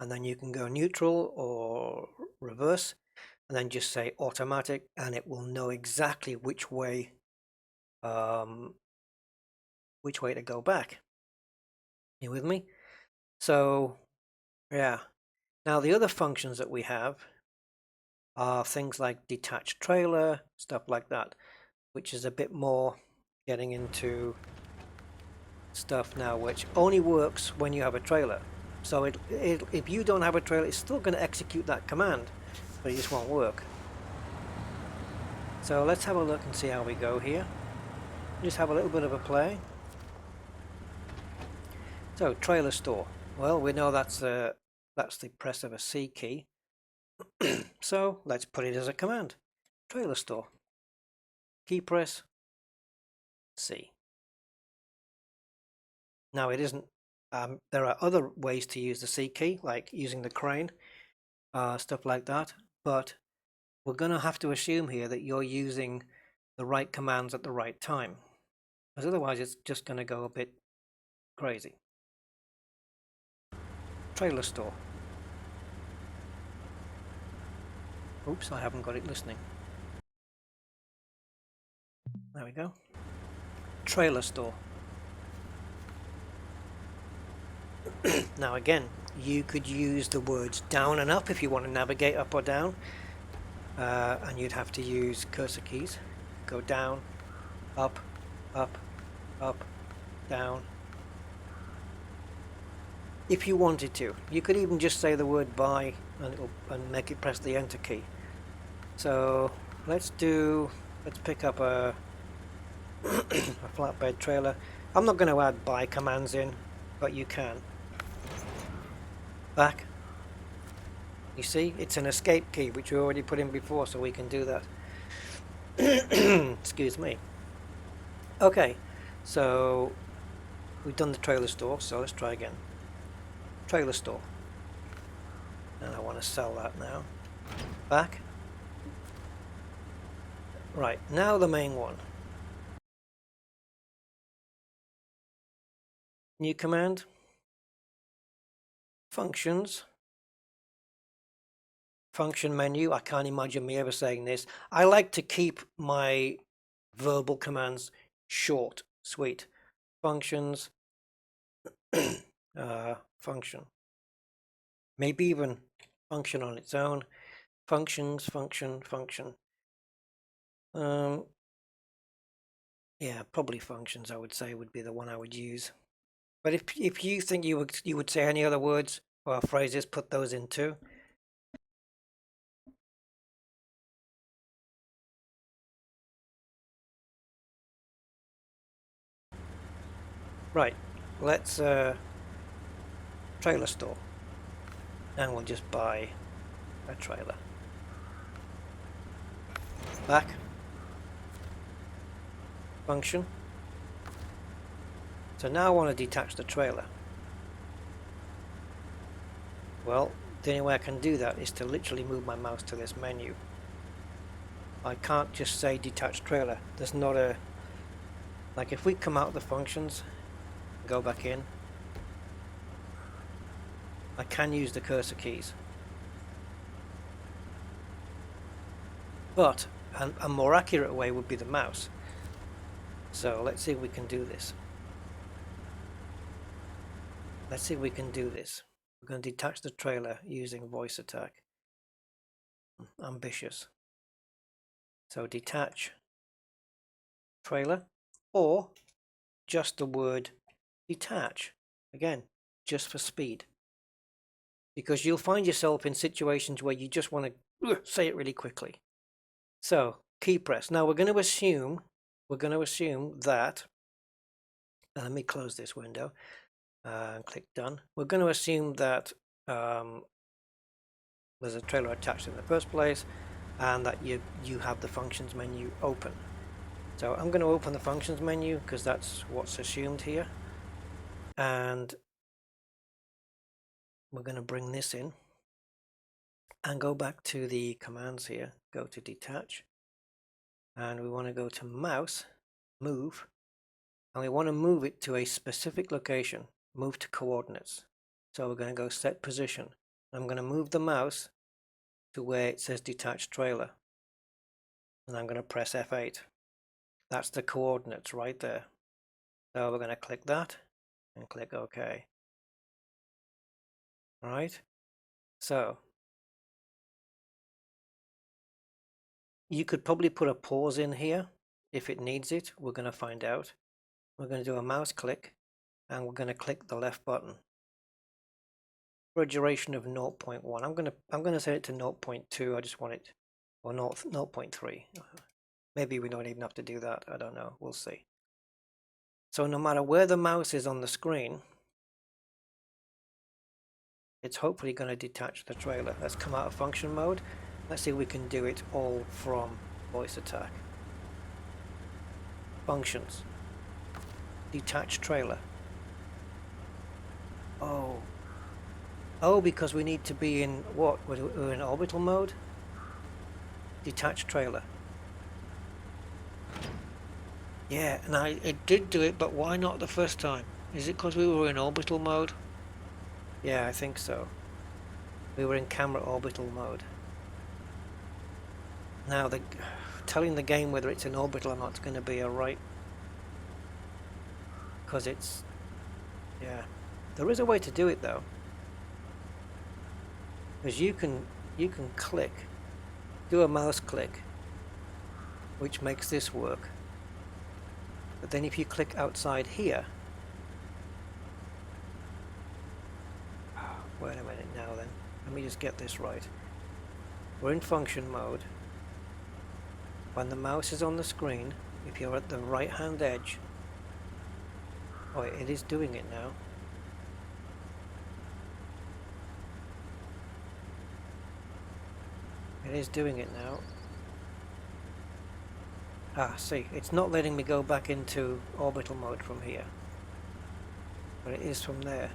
and then you can go neutral or reverse, and then just say automatic, and it will know exactly which way to go back. You with me? So yeah. Now the other functions that we have are things like detached trailer, stuff like that, which is a bit more getting into stuff now, which only works when you have a trailer. So if you don't have a trailer, it's still going to execute that command, but it just won't work. So let's have a look and see how we go here. Just have a little bit of a play. So trailer store. Well, we know that's the press of a C key. So let's put it as a command. Trailer store. Key press C. Now it isn't. There are other ways to use the C key, like using the crane, stuff like that. But we're going to have to assume here that you're using the right commands at the right time, because otherwise it's just going to go a bit crazy. Trailer store. Oops, I haven't got it listening. There we go. Trailer store. Now again, you could use the words down and up if you want to navigate up or down, and you'd have to use cursor keys. Go down, up, up, up, down. If you wanted to, you could even just say the word by and make it press the enter key. So let's pick up a a flatbed trailer. I'm not going to add by commands in, but you can. Back. You see, it's an escape key, which we already put in before, so we can do that. Excuse me. Okay, so we've done the trailer store, so let's try again. Trailer store. And I want to sell that now. Back. Right, now the main one. New command. Functions. Function menu. I can't imagine me ever saying this. I like to keep my verbal commands short, sweet. Functions. Function. Maybe even function on its own. Functions, function, function. Yeah, probably functions, I would say, would be the one I would use. But if you think you would say any other words or phrases, put those in too. Right, let's trailer store, and we'll just buy a trailer. Back. Function. So now I want to detach the trailer. Well, the only way I can do that is to literally move my mouse to this menu. I can't just say detach trailer. There's not a... Like if we come out of the functions, go back in, I can use the cursor keys. But a more accurate way would be the mouse. So let's see if we can do this. Let's see if we can do this. We're going to detach the trailer using VoiceAttack. Ambitious. So detach trailer, or just the word detach. Again, just for speed. Because you'll find yourself in situations where you just want to say it really quickly. So key press. Now we're going to assume that, let me close this window and click done. We're going to assume that there's a trailer attached in the first place, and that you have the functions menu open. So I'm going to open the functions menu because that's what's assumed here, and we're going to bring this in and go back to the commands here. Go to detach, and we want to go to mouse, move, and we want to move it to a specific location, move to coordinates. So we're going to go set position. I'm going to move the mouse to where it says detached trailer, and I'm going to press F8. That's the coordinates right there. So we're going to click that and click OK. All right, so you could probably put a pause in here if it needs it. We're going to find out. We're going to do a mouse click, and we're going to click the left button. for a duration of 0.1. I'm gonna set it to 0.2. I just want it, or 0.3. Maybe we don't even have to do that. I don't know. We'll see. So no matter where the mouse is on the screen, it's hopefully going to detach the trailer. Let's come out of function mode. Let's see if we can do it all from VoiceAttack. Functions. Detach trailer. Oh, because we need to be in what? We're in orbital mode? Detach trailer. Yeah, now it did do it, but why not the first time? Is it because we were in orbital mode? Yeah, I think so. We were in camera orbital mode. Now, telling the game whether it's in orbital or not is going to be alright. Because it's... yeah. There is a way to do it though. Because you can click, do a mouse click, which makes this work. But then if you click outside here... wait a minute now then. Let me just get this right. We're in function mode. When the mouse is on the screen, if you're at the right hand edge... oh, it is doing it now. It is doing it now. Ah, see, it's not letting me go back into orbital mode from here. But it is from there.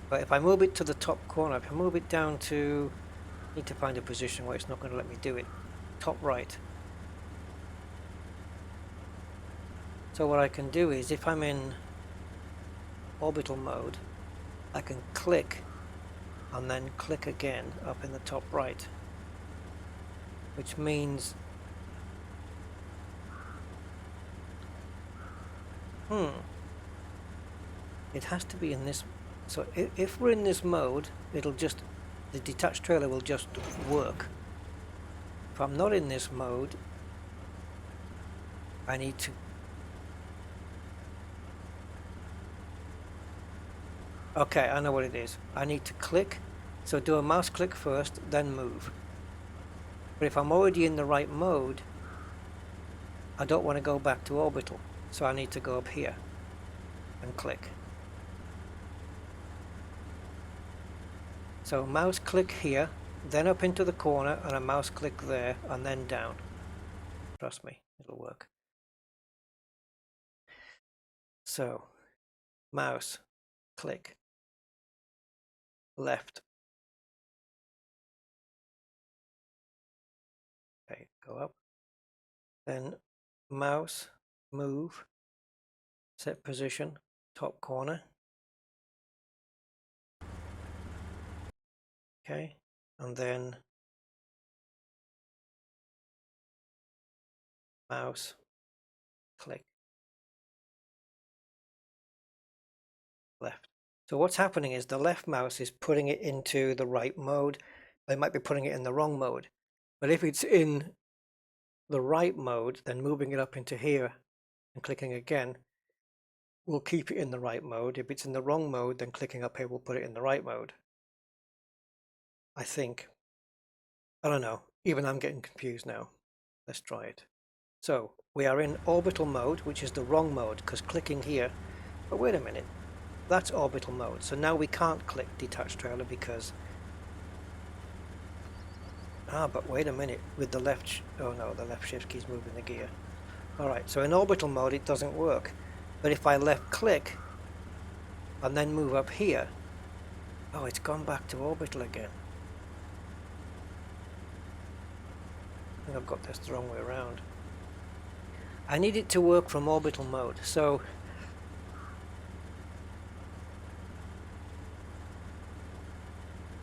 But if I move it to the top corner, if I move it down to... need to find a position where it's not going to let me do it. Top right. So what I can do is, if I'm in orbital mode, I can click and then click again up in the top right. Which means... it has to be in this... so if we're in this mode, it'll just... the detached trailer will just work. If I'm not in this mode, I need to... okay, I know what it is. I need to click, so do a mouse click first, then move. But if I'm already in the right mode, I don't want to go back to orbital, so I need to go up here and click. So mouse click here, then up into the corner, and a mouse click there, and then down. Trust me, it'll work. So, mouse click, left. Okay, go up. Then mouse, move, set position, top corner. Okay, and then mouse, click, left. So what's happening is the left mouse is putting it into the right mode. They might be putting it in the wrong mode. But if it's in the right mode, then moving it up into here and clicking again will keep it in the right mode. If it's in the wrong mode, then clicking up here will put it in the right mode. I think. I don't know. Even I'm getting confused now. Let's try it. So we are in orbital mode, which is the wrong mode, because clicking here... but wait a minute. That's orbital mode. So now we can't click detach trailer because... ah, but wait a minute. With the left... oh no, the left shift key's moving the gear. Alright, so in orbital mode it doesn't work. But if I left click and then move up here... oh, it's gone back to orbital again. I think I've got this the wrong way around. I need it to work from orbital mode, so...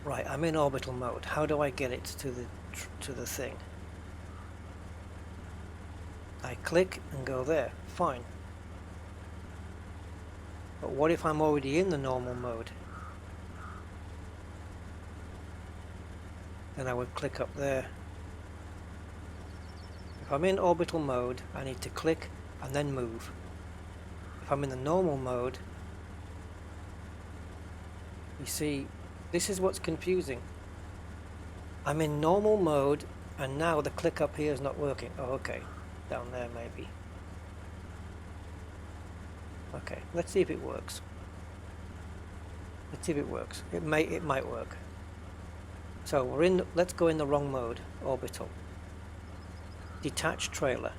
right, I'm in orbital mode. How do I get it to the thing? I click and go there. Fine. But what if I'm already in the normal mode? Then I would click up there. If I'm in orbital mode, I need to click and then move. If I'm in the normal mode, you see This is what's confusing. I'm in normal mode and now the click up here is not working. Oh, okay. Down there maybe. Okay, let's see if it works. Let's see if it works. It might work. So we're in, let's go in the wrong mode, orbital. Detach trailer.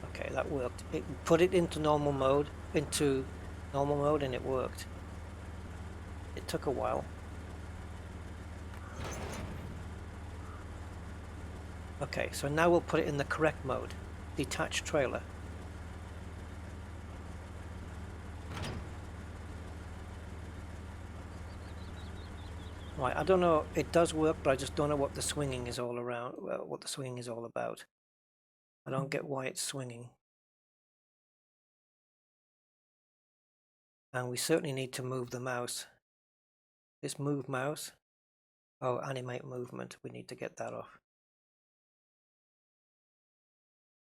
Okay, that worked. It put it into normal mode, and it worked. It took a while. Okay, so now we'll put it in the correct mode. Detach trailer. Right, I don't know, it does work, but I just don't know what the swinging is all around, what the swinging is all about. I don't get why it's swinging. And we certainly need to move the mouse. This move mouse. Oh, animate movement. We need to get that off.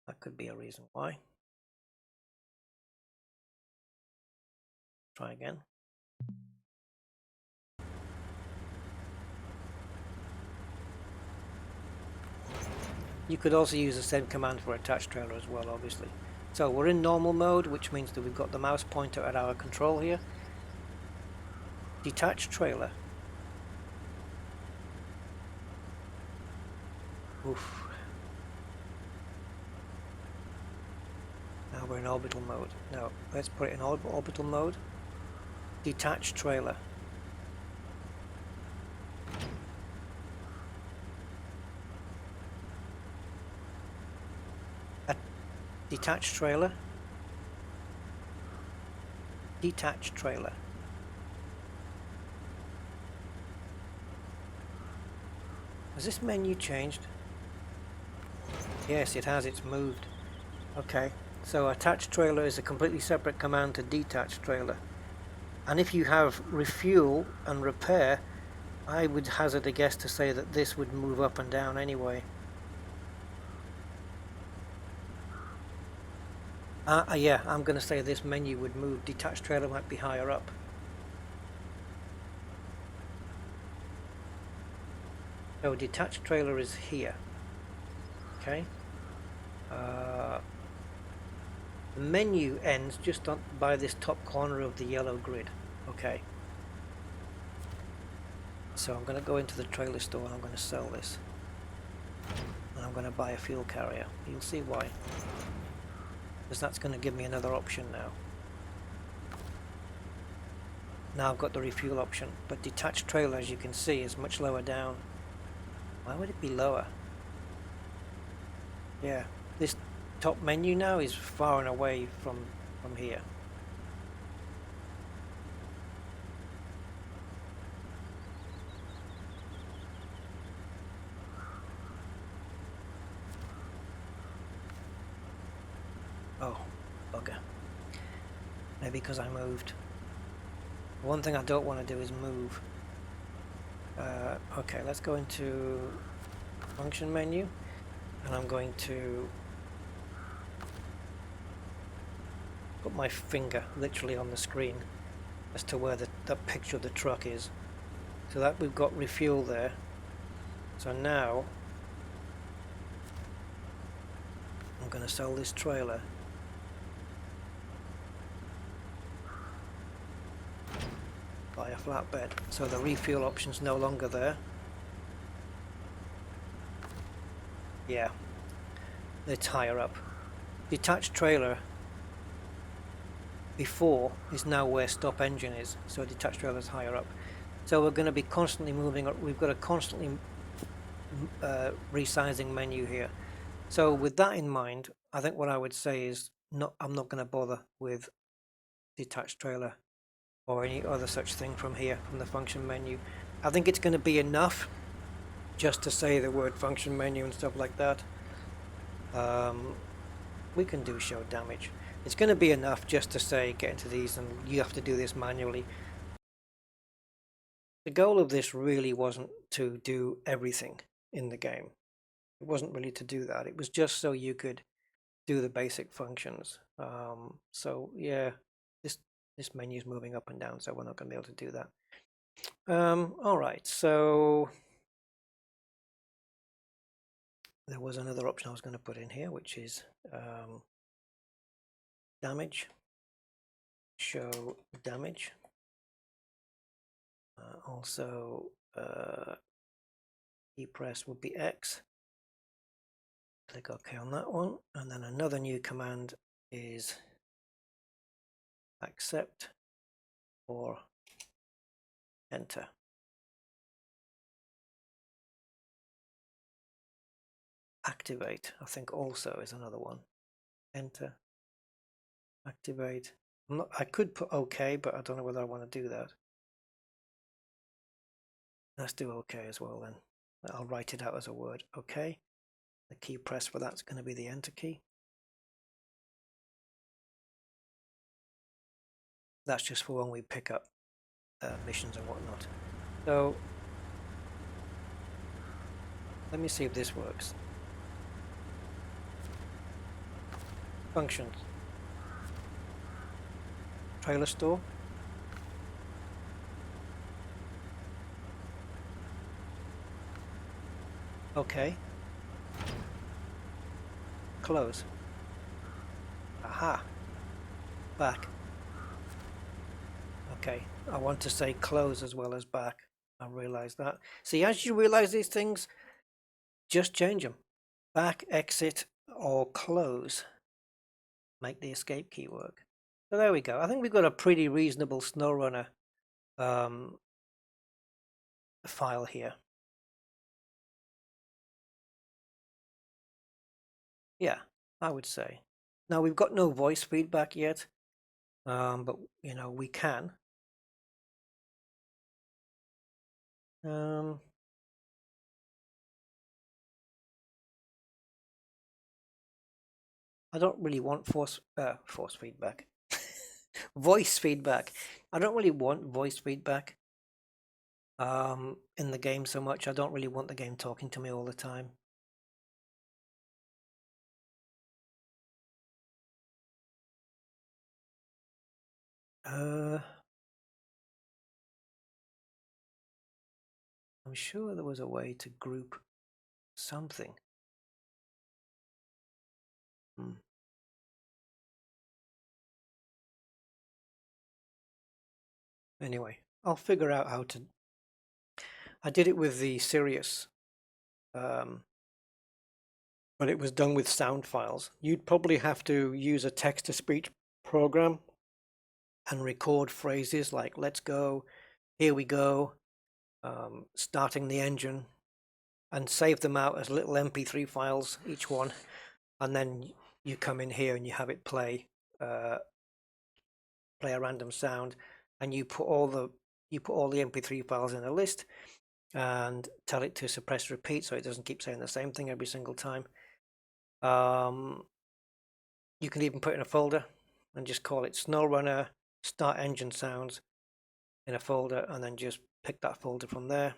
That could be a reason why. Try again. You could also use the same command for attach trailer as well, obviously. So we're in normal mode, which means that we've got the mouse pointer at our control here. Detach trailer. Oof. Now we're in orbital mode. Now let's put it in orbital mode. Detach trailer. Detach trailer. Detach trailer. Has this menu changed? Yes, it has. It's moved. Okay, so attach trailer is a completely separate command to detach trailer. And if you have refuel and repair, I would hazard a guess to say that this would move up and down anyway. Yeah, I'm going to say this menu would move. Detached trailer might be higher up. So detached trailer is here. Okay. The menu ends just by this top corner of the yellow grid. Okay. So I'm going to go into the trailer store and I'm going to sell this. And I'm going to buy a fuel carrier. You'll see why. Because that's going to give me another option now. Now I've got the refuel option, but detached trailer, as you can see, is much lower down. Why would it be lower? Yeah, this top menu now is far and away from here. Oh, bugger. Maybe because I moved. One thing I don't want to do is move. Okay, let's go into function menu, and I'm going to put my finger literally on the screen as to where the picture of the truck is. So that we've got refuel there. So now I'm going to sell this trailer. Buy a flatbed. So the refuel option's no longer there. Yeah, it's higher up. Detached trailer before is now where stop engine is, so detached trailer is higher up. So we're going to be constantly moving. We've got a constantly resizing menu here. So with that in mind, I think what I would say is I'm not going to bother with detached trailer or any other such thing from here, from the function menu. I think it's going to be enough just to say the word function menu and stuff like that. We can do show damage. It's going to be enough just to say get into these and you have to do this manually. The goal of this really wasn't to do everything in the game. It wasn't really to do that. It was just so you could do the basic functions. So yeah, this menu is moving up and down, so we're not going to be able to do that. All right, so there was another option I was going to put in here, which is damage, show damage. Also, key press would be X. Click OK on that one, and then another new command is accept or enter. Activate, I think, also is another one. Enter, activate. I could put OK, but I don't know whether I want to do that. Let's do OK as well then. I'll write it out as a word. OK. The key press for that's going to be the enter key. That's just for when we pick up missions and whatnot. So let me see if this works. Functions. Trailer store. Okay. Close. Aha. Back. Okay. I want to say close as well as back. I realize that. See, as you realize these things, just change them. Back, exit, or close. Make the escape key work. So there we go. I think we've got a pretty reasonable SnowRunner file here. Yeah, I would say. Now we've got no voice feedback yet, but you know, we can. I don't really want force feedback. Voice feedback. I don't really want voice feedback in the game so much. I don't really want the game talking to me all the time. I'm sure there was a way to group something. Anyway, I'll figure out how to. I did it with the Sirius, but it was done with sound files. You'd probably have to use a text-to-speech program and record phrases like "let's go," "here we go," starting the engine, and save them out as little MP3 files each one, and then you come in here and you have it play a random sound, and you put all the MP3 files in a list and tell it to suppress repeat so it doesn't keep saying the same thing every single time. You can even put it in a folder and just call it SnowRunner Start Engine Sounds in a folder, and then just pick that folder from there,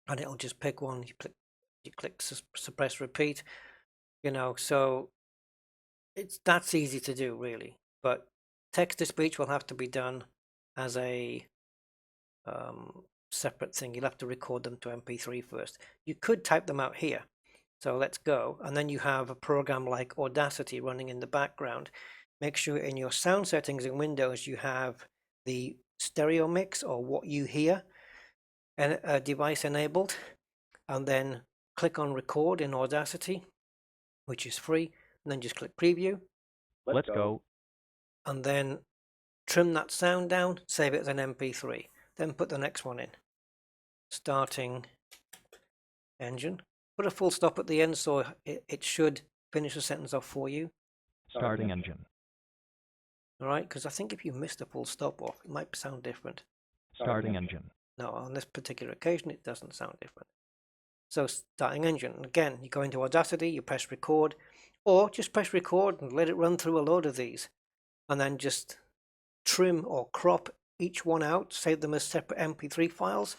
and it'll just pick one. You click suppress repeat, you know, so that's easy to do really. But text to speech will have to be done as a separate thing. You'll have to record them to MP3 first. You could type them out here. So let's go, and then you have a program like Audacity running in the background. Make sure in your sound settings in Windows you have the stereo mix, or what you hear, and a device enabled, and then click on record in Audacity, which is free, and then just click preview. Let's go. And then trim that sound down, save it as an MP3, then put the next one in. Starting engine. Put a full stop at the end so it should finish the sentence off for you. Starting engine. All right, because I think if you missed a full stop off, it might sound different. Starting engine. No, on this particular occasion, it doesn't sound different. So starting engine. Again, you go into Audacity, you press record, or just press record and let it run through a load of these, and then just trim or crop each one out, save them as separate MP3 files,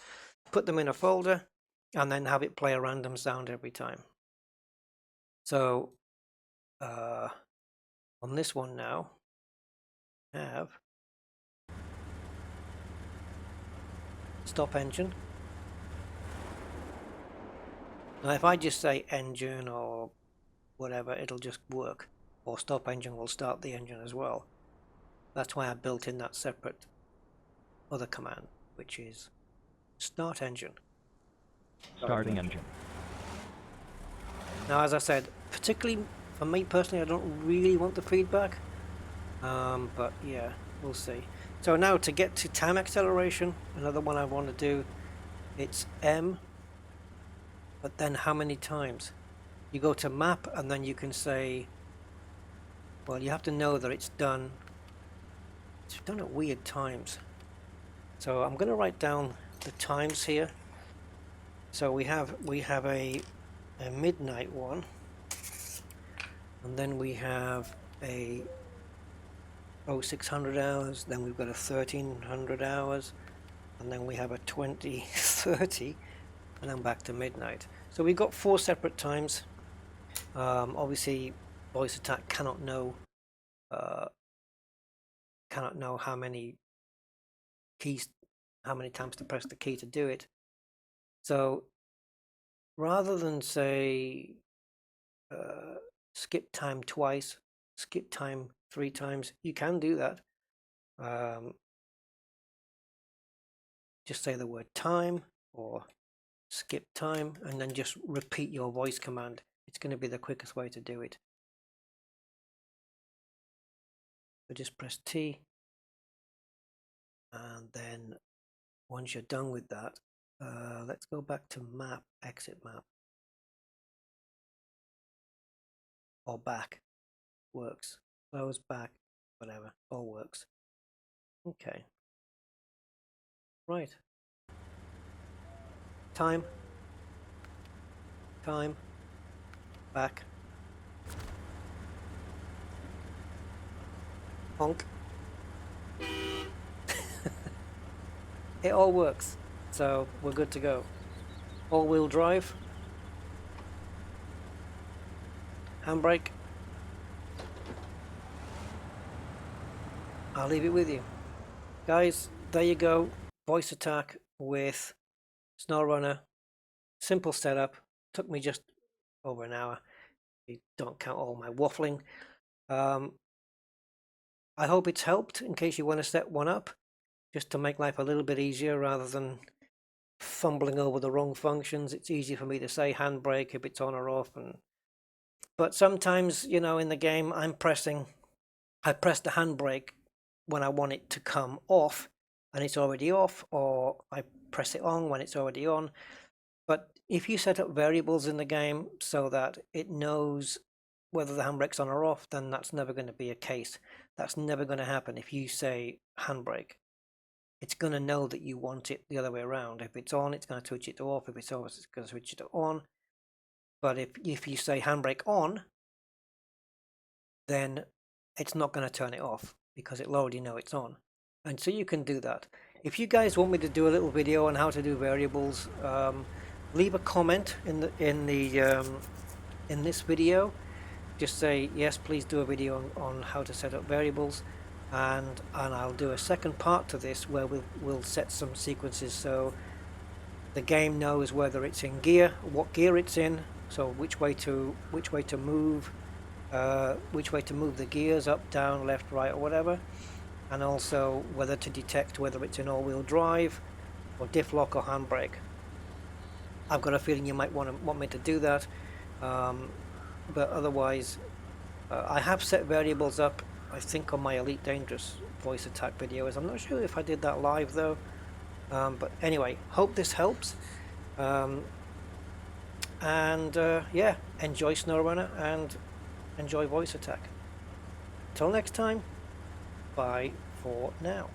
put them in a folder, and then have it play a random sound every time. So on this one now, I have stop engine. Now if I just say engine or whatever, it'll just work, or stop engine will start the engine as well. That's why I built in that separate other command, which is start engine. Starting engine. Now as I said, particularly for me personally, I don't really want the feedback, but yeah, we'll see. So now to get to time acceleration, another one I want to do, it's M, but then how many times? You go to map and then you can say, well, you have to know that it's done at weird times. So I'm going to write down the times here. So we have a midnight one, and then we have a 0600 hours, then we've got a 1300 hours, and then we have a 2030, and then back to midnight. So we've got 4 separate times. Obviously VoiceAttack cannot know how many keys, how many times to press the key to do it. So rather than say skip time twice, skip time 3 times, you can do that. Just say the word time or skip time and then just repeat your voice command. It's going to be the quickest way to do it. So just press T, and then once you're done with that, let's go back to map, exit map, or back, works, close, back, whatever, all works. Okay, right, time, back, honk. It all works, so we're good to go. All-wheel drive, handbrake. I'll leave it with you. Guys, there you go. VoiceAttack with SnowRunner. Simple setup. Took me just over an hour. You don't count all my waffling. I hope it's helped in case you want to set one up, just to make life a little bit easier rather than fumbling over the wrong functions. It's easy for me to say handbrake if it's on or off, but sometimes, you know, in the game I press the handbrake when I want it to come off and it's already off, or I press it on when it's already on. But if you set up variables in the game so that it knows whether the handbrake's on or off, then that's never going to be a case. That's never going to happen. If you say handbrake, it's going to know that you want it the other way around. If it's on, it's going to switch it to off. If it's off, it's going to switch it to on. But if you say handbrake on, then it's not going to turn it off because it'll already know it's on. And so you can do that. If you guys want me to do a little video on how to do variables, leave a comment in this video. Just say yes, please do a video on how to set up variables, and I'll do a second part to this where we'll set some sequences so the game knows whether it's in gear, what gear it's in, so which way to move the gears, up, down, left, right, or whatever, and also whether to detect whether it's in all-wheel drive or diff lock or handbrake. I've got a feeling you might want me to do that, but otherwise I have set variables up, I think, on my Elite Dangerous VoiceAttack videos. I'm not sure if I did that live though, but anyway, hope this helps, and yeah, enjoy SnowRunner and enjoy VoiceAttack. Till next time, bye for now.